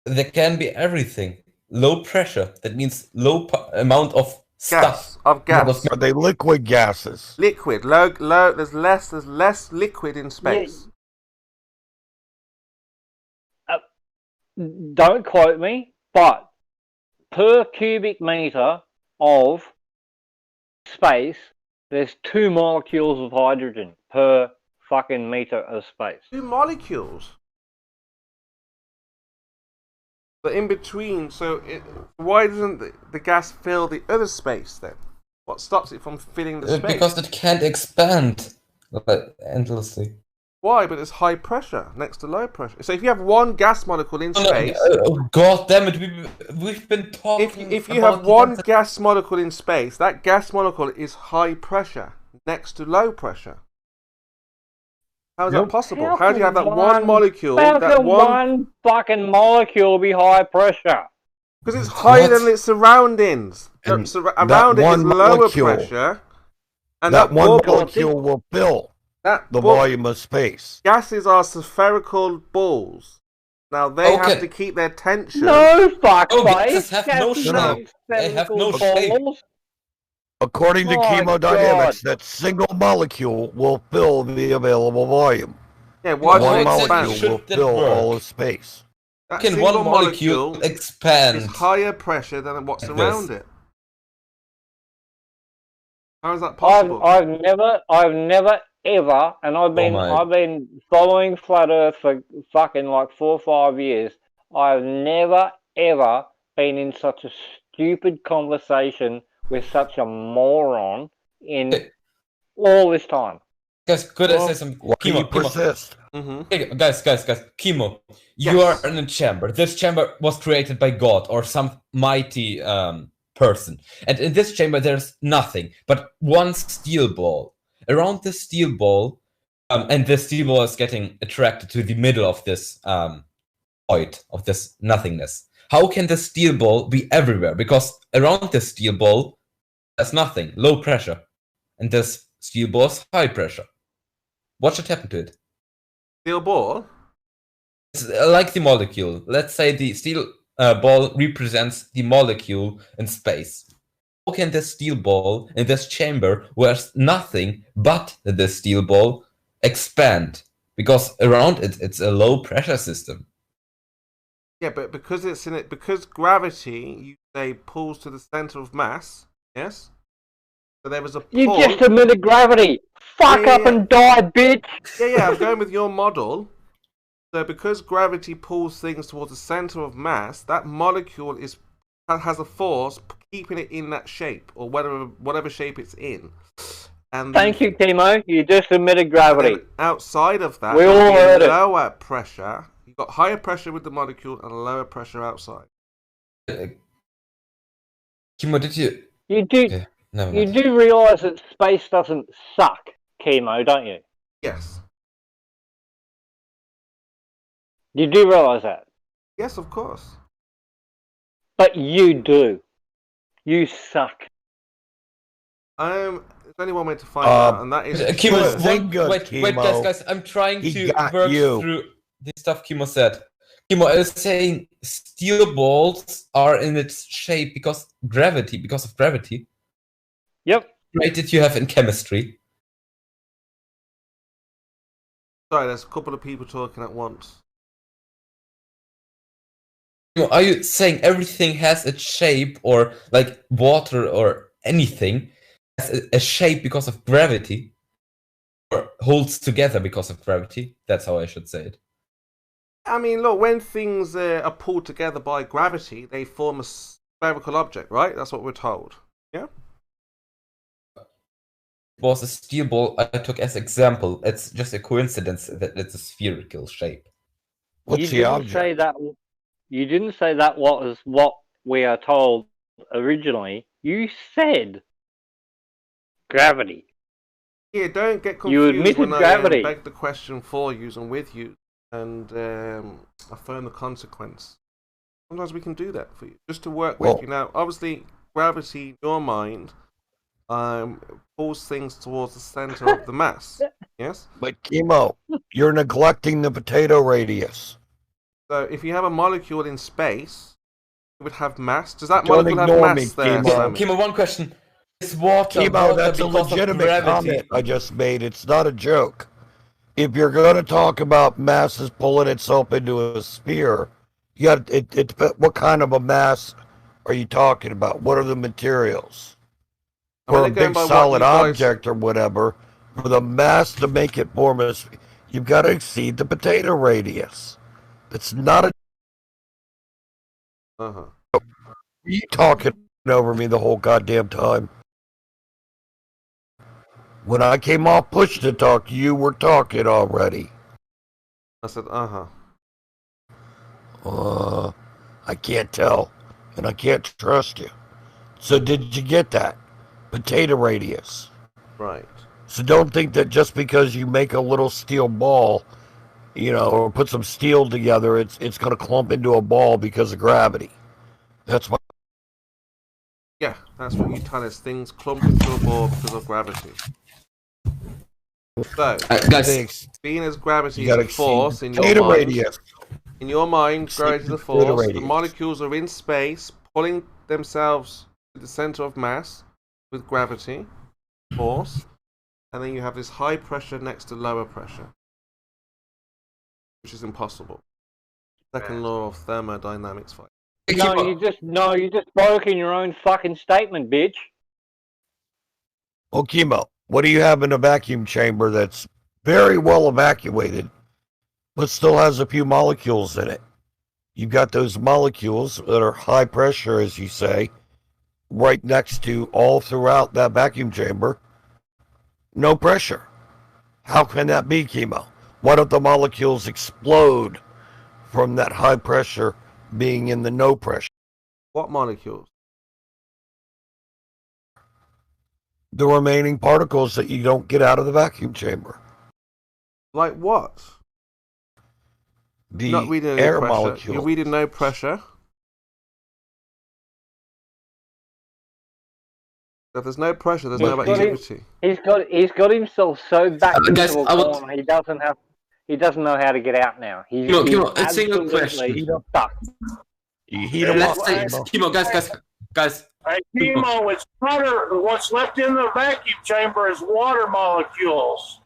There can be everything. Low pressure. That means low amount of stuff. Gas. Are they liquid gases? Liquid. Low. There's less liquid in space. Don't quote me, but per cubic meter of space, there's 2 molecules of hydrogen per fucking meter of space. 2 molecules? But in between, why doesn't the gas fill the other space then? What stops it from filling the space? Because it can't expand endlessly. Why? But it's high pressure next to low pressure. So if you have one gas molecule in space... God damn it, we've been talking If you have one gas molecule in space, that gas molecule is high pressure next to low pressure. How is that possible? How do you have that one molecule? How can one fucking molecule be high pressure? Because it's higher than its surroundings. Around it is lower pressure. And that one molecule will fill the volume of space. Gases are spherical balls. Now they have to keep their tension. No, fuck, gases have no shape. They have no shape. According to chemodynamics, that single molecule will fill the available volume. Yeah, why one does it molecule will fill all of space. That Can one molecule expand? Is higher pressure than what's around it. How is that possible? I've never ever, and I've been following Flat Earth for fucking like 4 or 5 years. I've never ever been in such a stupid conversation with such a moron in all this time. Guys, could I say something? Chemo, persist? Hey, guys, Chemo, you are in a chamber. This chamber was created by God or some mighty person. And in this chamber, there's nothing but one steel ball. Around the steel ball, and the steel ball is getting attracted to the middle of this void, of this nothingness. How can the steel ball be everywhere? Because around the steel ball, there's nothing, low pressure. And this steel ball is high pressure. What should happen to it? Steel ball? It's like the molecule. Let's say the steel ball represents the molecule in space. How can this steel ball in this chamber, where there's nothing but the steel ball, expand? Because around it, it's a low pressure system. Yeah, but because it's in it, because gravity, you say, pulls to the center of mass. Yes. So there was a pull. You just admitted gravity. Fuck up and die, bitch. Yeah, I'm going with your model. So because gravity pulls things towards the center of mass, that molecule has a force keeping it in that shape, or whatever shape it's in. And thank you, Chemo. You just admitted gravity. Outside of that, we all heard it. Lower pressure. You've got higher pressure with the molecule and lower pressure outside. Chemo, did you? You do. Okay, never you mind. do realise that space doesn't suck, Chemo, don't you? Yes. You do realise that? Yes, of course. But you do. You suck. There's only one way to find out, and that is... Chemo, wait, guys, I'm trying to work through the stuff Chemo said. Chemo, I was saying steel balls are in its shape because of gravity. Yep. Right, did you have in chemistry? Sorry, there's a couple of people talking at once. Are you saying everything has a shape, or like water or anything has a shape because of gravity, or holds together because of gravity? That's how I should say it. I mean, look, when things are pulled together by gravity, they form a spherical object, right? That's what we're told. Yeah? It was a steel ball I took as example. It's just a coincidence that it's a spherical shape. What's the object? You didn't say that was what we are told originally. You said gravity. Yeah, don't get confused. You admitted when gravity. I beg the question for you and with you, and affirm the consequence. Sometimes we can do that for you, just to work with you. Now, obviously, gravity, in your mind, pulls things towards the center of the mass. Yes? But Chemo, you're neglecting the potato radius. So if you have a molecule in space, it would have mass. Does that molecule have mass there, Sammy? Chemo, one question. Is water Chemo, that's a legitimate comment I just made. It's not a joke. If you're going to talk about masses pulling itself into a sphere, you got what kind of a mass are you talking about? What are the materials? For a big solid object or whatever, for the mass to make it form a, you've got to exceed the potato radius. It's not a... You talking over me the whole goddamn time. When I came off push to talk, you were talking already. I said, I can't tell, and I can't trust you. So did you get that? Potato radius. Right. So don't think that just because you make a little steel ball, you know, or put some steel together, it's going to clump into a ball because of gravity. That's what... Yeah, that's what you tell us. Things clump into a ball because of gravity. So, guys, being as gravity is a force in your mind, gravity is a force. The molecules are in space, pulling themselves to the center of mass with gravity, force, and then you have this high pressure next to lower pressure, which is impossible. Second law of thermodynamics. No, you just broke in your own fucking statement, bitch. Well, Chemo, what do you have in a vacuum chamber that's very well evacuated, but still has a few molecules in it? You've got those molecules that are high pressure, as you say, right next to all throughout that vacuum chamber. No pressure. How can that be, Chemo? Why don't the molecules explode from that high pressure being in the no pressure? What molecules? The remaining particles that you don't get out of the vacuum chamber. Like what? The Not reading any air pressure. molecules. You're reading no pressure. If there's no pressure, there's no activity. He's got himself so backed Guys, into a corner. He doesn't know how to get out now. He's a single question. stuck. Let's say, Chemo, guys. Hey, Chemo, it's water. What's left in the vacuum chamber is water molecules.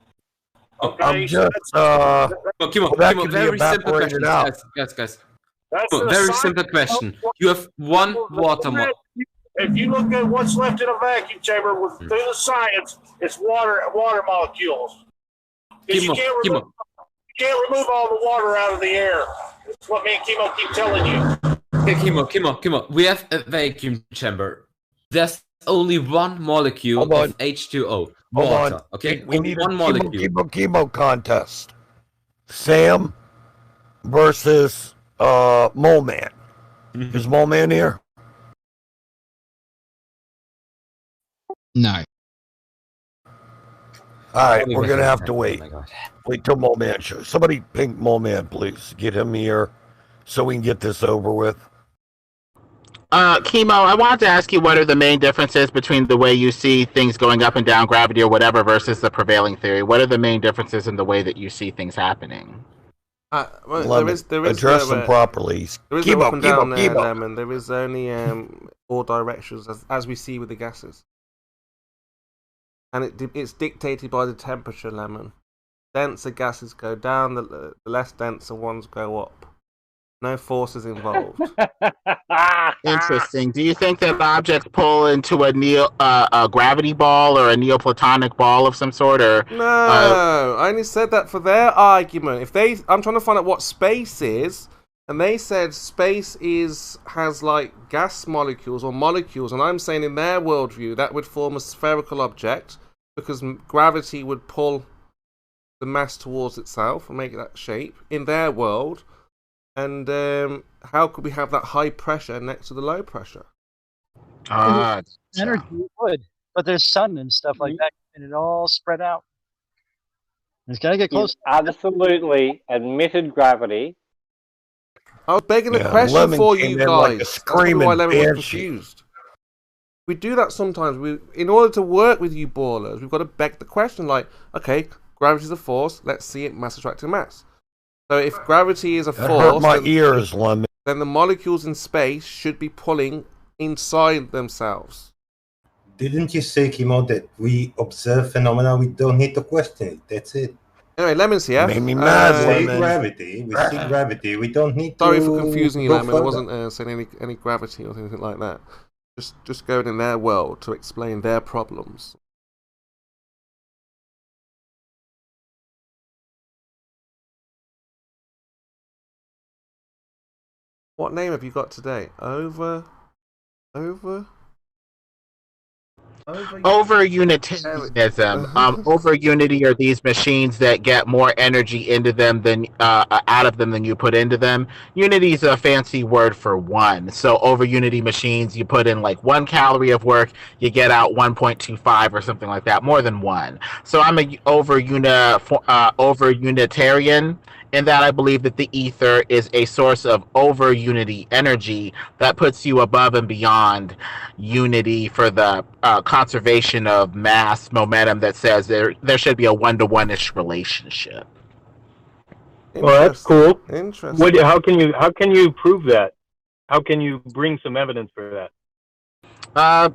Okay, I'm just, Chemo, that Chemo, could be very simple evaporated question, out. guys. That's Chemo, the very science simple question. You have one water molecule. If you look at what's left in a vacuum chamber through the science, it's water molecules. Because you can't remove all the water out of the air. That's what me and Chemo keep telling you. Okay, Chemo. We have a vacuum chamber. There's only one molecule of H2O. Water. Okay? We only need one a molecule. chemo contest. Sam versus Mole Man. Is Mole Man here? No. All right, we're gonna have to wait. Wait till Mole Man shows. Somebody ping Mole Man, please. Get him here so we can get this over with. Chemo, I wanted to ask you what are the main differences between the way you see things going up and down gravity or whatever versus the prevailing theory. What are the main differences in the way that you see things happening? There is address them properly. There is no up and down there, Lemon. There is only all directions as we see with the gases. And it's dictated by the temperature, Lemon. Denser gases go down, the less denser ones go up. No forces involved. Interesting. Do you think that objects pull into a gravity ball or a Neoplatonic ball of some sort? Or no, I only said that for their argument. I'm trying to find out what space is, and they said space has like gas molecules or molecules, and I'm saying in their worldview that would form a spherical object because gravity would pull the mass towards itself and make that shape in their world. And how could we have that high pressure next to the low pressure? Energy would, but there's sun and stuff like that, and it all spread out. It's got to get close. Absolutely admitted gravity. I was begging the question for you guys. Like that's why Lemon was confused. We do that sometimes. In order to work with you ballers, we've got to beg the question like, okay, gravity is a force. Let's see it mass attracting mass. So if gravity is a force, then the molecules in space should be pulling inside themselves. Didn't you say, Chemo, that we observe phenomena, we don't need to question it? That's it. Anyway, Lemon's here. Made me mad, Lemon. We see gravity. We don't need Sorry to... for confusing you, Lemon. I wasn't saying any gravity or anything like that. Just going in their world to explain their problems. What name have you got today? Over Unitarianism. Over unity are these machines that get more energy into them than out of them than you put into them. Unity is a fancy word for one. So over unity machines, you put in like 1 calorie of work, you get out 1.25 or something like that, more than one. So I'm a over Unitarian. In that I believe that the ether is a source of over unity energy that puts you above and beyond unity for the conservation of mass momentum that says there should be a 1-to-1-ish relationship. Well, that's cool. Interesting. How can you prove that? How can you bring some evidence for that?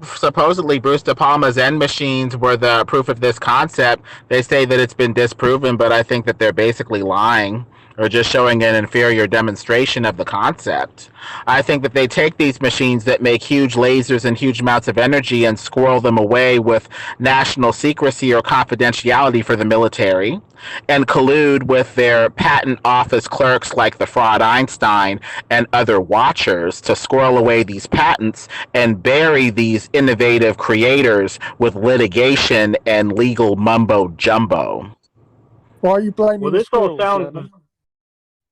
Supposedly Bruce De Palma's end machines were the proof of this concept. They say that it's been disproven, but I think that they're basically lying. or just showing an inferior demonstration of the concept. I think that they take these machines that make huge lasers and huge amounts of energy and squirrel them away with national secrecy or confidentiality for the military, and collude with their patent office clerks like the fraud Einstein and other watchers to squirrel away these patents and bury these innovative creators with litigation and legal mumbo jumbo. Why are you blaming Well, the this all squirrels, sounds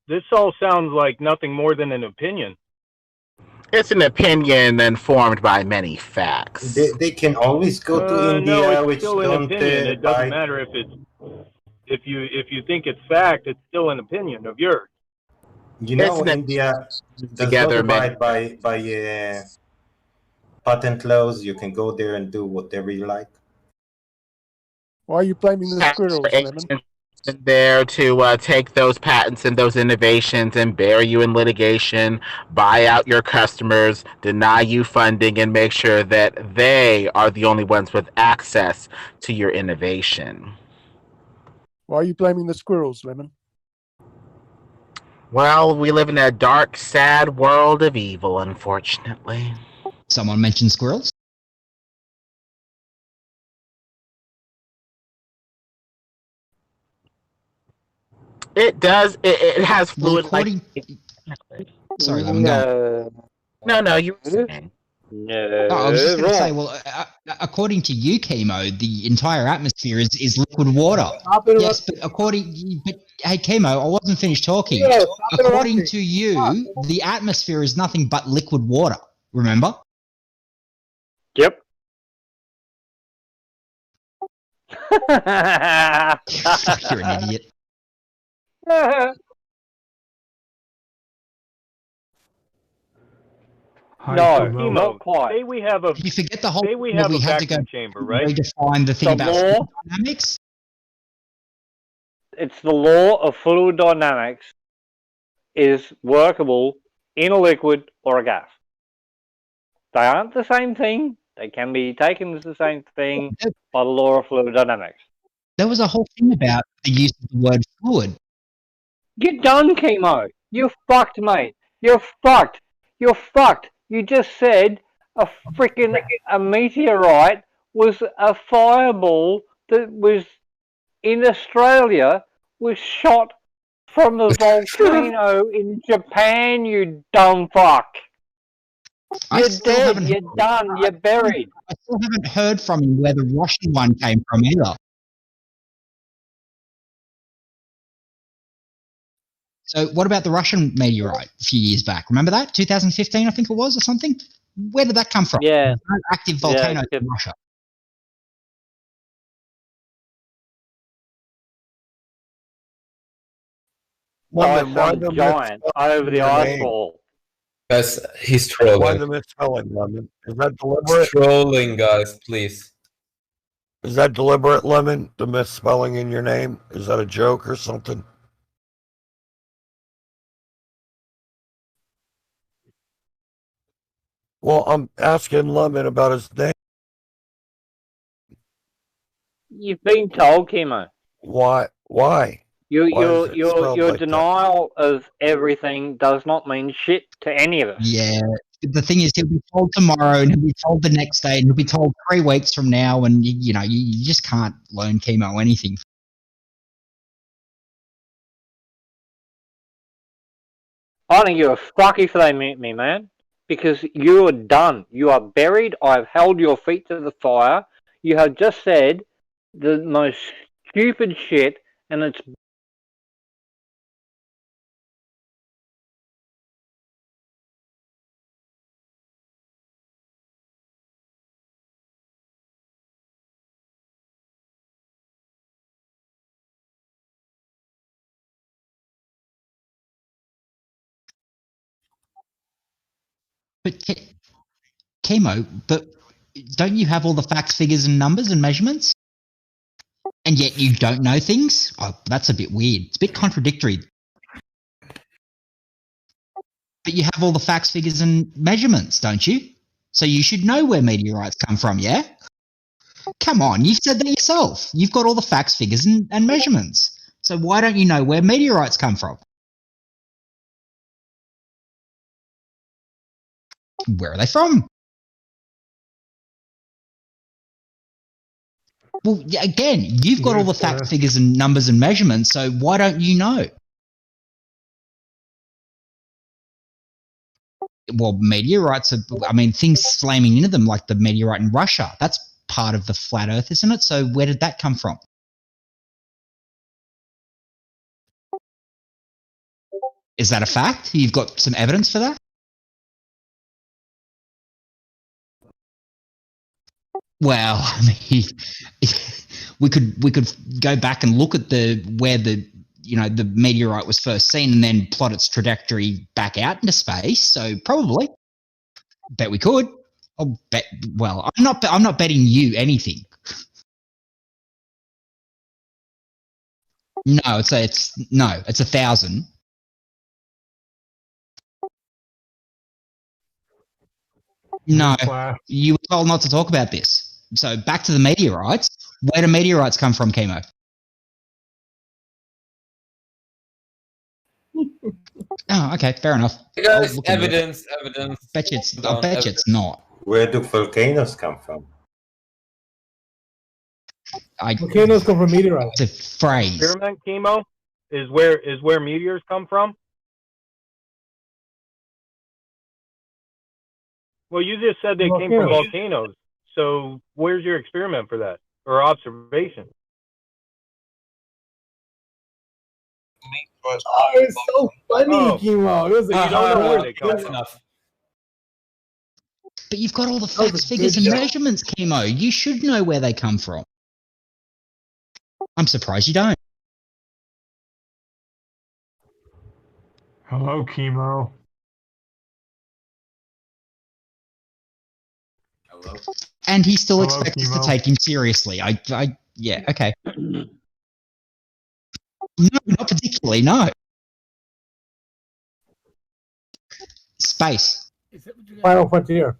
this all sounds like nothing more than an opinion. It's an opinion informed by many facts. They can always go to India, No, it's which still an don't opinion. It doesn't buy. matter if it's if you think it's fact. It's still an opinion of yours. You know, It's India does together, not abide by patent laws. You can go there and do whatever you like. Why are you blaming the squirrels, Lemon? There to take those patents and those innovations and bury you in litigation, buy out your customers, deny you funding, and make sure that they are the only ones with access to your innovation. Why are you blaming the squirrels, Lemon? Well, we live in a dark, sad world of evil, unfortunately. Someone mentioned squirrels? It does. It has fluid. Sorry, Lemon, go on. No, you were saying. Oh, I was just going to say, well, according to you, Chemo, the entire atmosphere is liquid water. Yes, but hey, Chemo, I wasn't finished talking. Yeah, according to you, the atmosphere is nothing but liquid water. Remember? Yep. You're an idiot. No, not quite. Say we have a. You forget the whole. Say we have a had to go vacuum chamber, right? redefine the thing The about law- fluid dynamics. It's the law of fluid dynamics is workable in a liquid or a gas. They aren't the same thing. They can be taken as the same thing by the law of fluid dynamics. There was a whole thing about the use of the word fluid. You're done, Chemo. You're fucked, mate. You're fucked. You're fucked. You just said a freaking meteorite was a fireball that was in Australia was shot from a volcano in Japan, you dumb fuck. You're dead. You're done. You're buried. I still haven't heard from you where the Russian one came from either. So what about the Russian meteorite a few years back? Remember that? 2015, I think it was, or something? Where did that come from? Yeah. There's no active volcano in Russia. By some giant over the ice wall. Guys, he's Why trolling. the misspelling, Lemon? Is that He's deliberate? trolling, guys, please. Is that deliberate, Lemon? The misspelling in your name? Is that a joke or something? Well, I'm asking Lemon about his name. You've been told, Chemo. Why? Why? Your Why is it spelled your like that? denial of everything does not mean shit to any of us. Yeah. The thing is, he'll be told tomorrow, and he'll be told the next day, and he'll be told 3 weeks from now, and you just can't learn Chemo anything. I think you're fucky for they meet me, man. Because you are done. You are buried. I've held your feet to the fire. You have just said the most stupid shit, and it's But Chemo, but don't you have all the facts, figures, and numbers and measurements? And yet you don't know things? Oh, that's a bit weird. It's a bit contradictory. But you have all the facts, figures, and measurements, don't you? So you should know where meteorites come from, yeah? Come on, you've said that yourself. You've got all the facts, figures, and measurements. So why don't you know where meteorites come from? Where are they from? Well, yeah, again, you've got all the facts, figures, and numbers and measurements, so why don't you know? Well, meteorites are, I mean, things slamming into them like the meteorite in Russia. That's part of the flat Earth, isn't it? So where did that come from? Is that a fact? You've got some evidence for that? Well, I mean, we could go back and look at where the meteorite was first seen and then plot its trajectory back out into space. So probably, bet we could. I'll bet. Well, I'm not betting you anything. No, it's 1,000. No, you were told not to talk about this. So back to the meteorites. Where do meteorites come from, Chemo? Oh, okay, fair enough. Because evidence. I bet you it's not. Where do volcanoes come from? Volcanoes come from meteorites. It's a phrase. Experiment chemo is where meteors come from. Well, you just said they came from volcanoes. So where's your experiment for that or observation? Oh, it's so funny, Chemo. It was like, you don't know where they come from. But you've got all the facts, figures, and measurements, Chemo. You should know where they come from. I'm surprised you don't. Hello, Chemo. Hello. And he still expects us to take him seriously. Yeah, okay. No, not particularly, no. Space. Final frontier.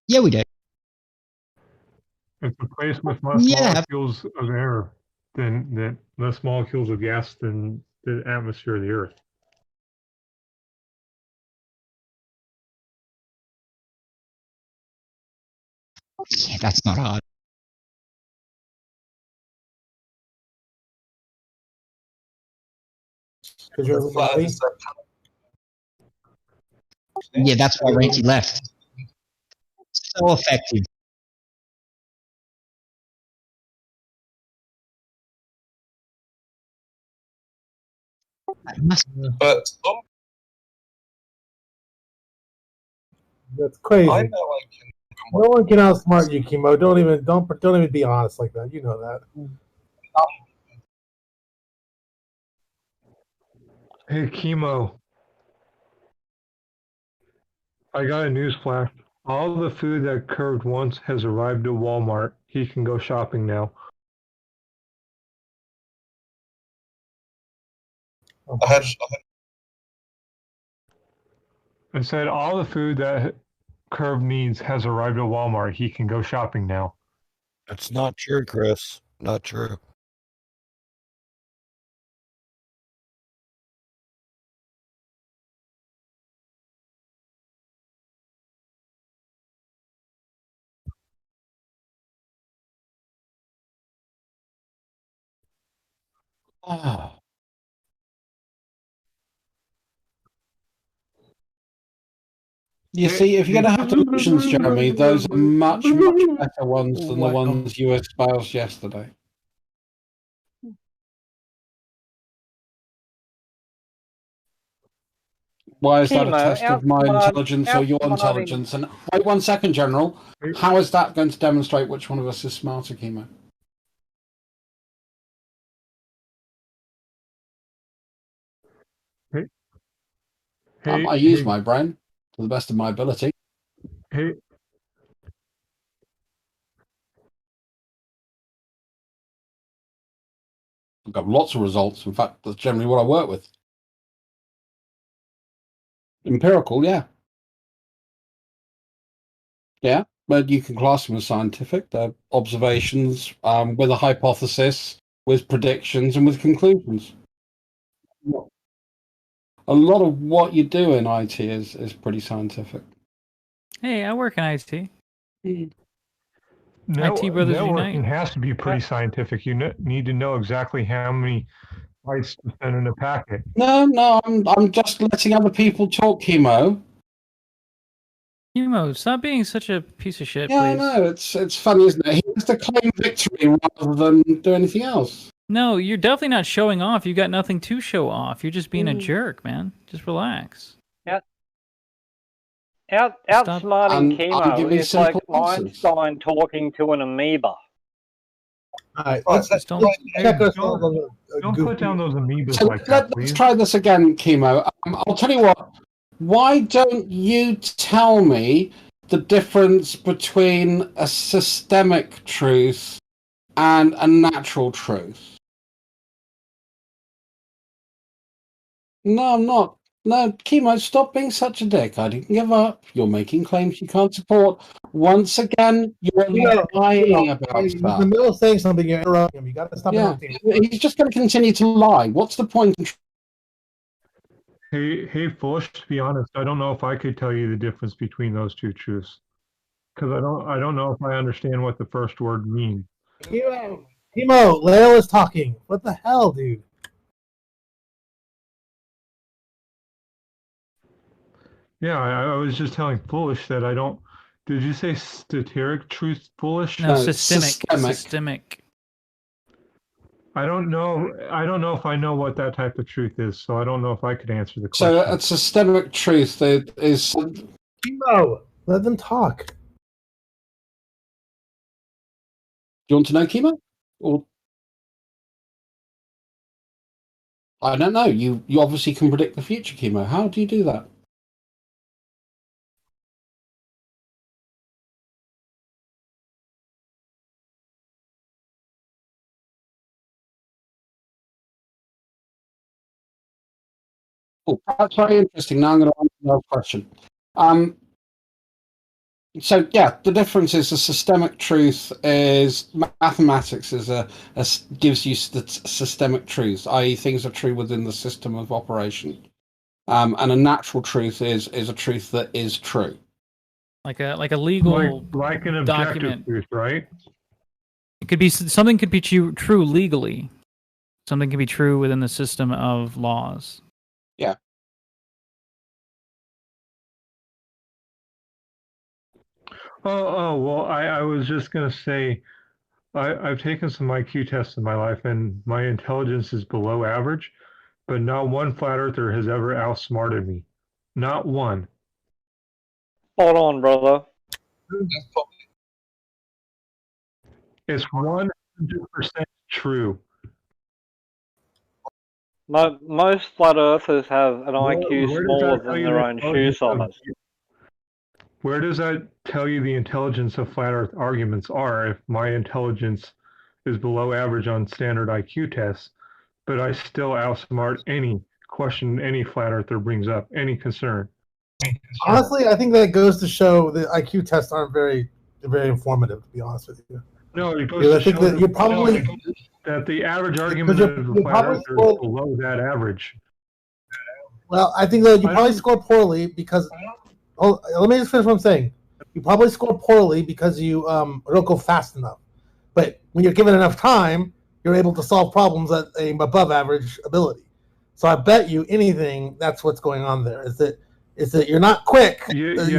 Yeah, we do. It's a place with less molecules of air than less molecules of gas than the atmosphere of the Earth. Yeah, that's not hard. Yeah, that's why Renty left. So effective. But that's crazy. I know no one can outsmart you, Chemo. Don't even be honest like that. You know that. Hey, Chemo. I got a news flash. All the food that curved once has arrived at Walmart. He can go shopping now. I said all the food that Curve needs has arrived at Walmart. He can go shopping now. That's not true, Chris. Not true. Ah. You see, if you're going to have delusions, Jeremy, those are much, much better ones than the ones you espoused yesterday. Why is that a test of my intelligence or your intelligence? And wait 1 second, General. How is that going to demonstrate which one of us is smarter, Chemo? I use my brain to the best of my ability. Hey. I've got lots of results. In fact, that's generally what I work with. Empirical, yeah. Yeah, but you can class them as scientific. They're observations with a hypothesis, with predictions, and with conclusions. a lot of what you do in IT is pretty scientific. Hey, I work in IT. IT Brothers Networking Unite. has to be pretty scientific. You need to know exactly how many bytes to send in a packet. No, I'm just letting other people talk, Chemo. Chemo, stop being such a piece of shit, Yeah, please. I know. It's funny, isn't it? He has to claim victory rather than do anything else. No, you're definitely not showing off. You got nothing to show off. You're just being a jerk, man. Just relax. Outsmarting I'll give Chemo you is like simple answers. Einstein talking to an amoeba. All right, let's don't put down those amoebas So like that, let's please. try this again, Chemo. I'll tell you what. Why don't you tell me the difference between a systemic truth and a natural truth? No, I'm not. No, Chemo, stop being such a dick. I didn't give up. You're making claims you can't support. Once again, you're lying about he's in stuff. the middle of saying something, you're interrupting him. You got to stop Yeah, interrupting him. he's just going to continue to lie. What's the point? Hey, Foolish, to be honest, I don't know if I could tell you the difference between those two truths. Because I don't know if I understand what the first word means. Timo, Leo is talking. What the hell, dude? Yeah, I was just telling Foolish that I don't. Did you say satiric truth, Foolish? No, systemic. I don't know. I don't know if I know what that type of truth is, so I don't know if I could answer the question. So a systemic truth is. Chemo, let them talk. Do you want to know, Chemo? Or I don't know. You obviously can predict the future, Chemo. How do you do that? Oh, that's very interesting. Now I'm going to answer your question. So yeah, the difference is the systemic truth is mathematics gives you systemic truth, i.e., things are true within the system of operation, and a natural truth is a truth that is true. Like a legal like an objective document. truth, right? It could be something could be true legally. Something can be true within the system of laws. Yeah. Oh, well, I was just going to say, I've taken some IQ tests in my life, and my intelligence is below average, but not one flat earther has ever outsmarted me. Not one. Hold on, brother. It's 100% true. Most flat earthers have an IQ where does smaller that tell than you their the own shoe intelligence of- size. Where does that tell you the intelligence of flat earth arguments are if my intelligence is below average on standard IQ tests, but I still outsmart any question any flat earther brings up, any concern? Honestly, I think that goes to show that IQ tests aren't very informative, to be honest with you. No, it goes Because to I think show that you're probably that the average argument you're of a flat probably earther is below that average. well, I think that you probably score poorly because. Oh, let me just finish what I'm saying. You probably score poorly because you don't go fast enough. But when you're given enough time, you're able to solve problems at a above average ability. So I bet you anything that's what's going on there. Is that you're not quick. Yes,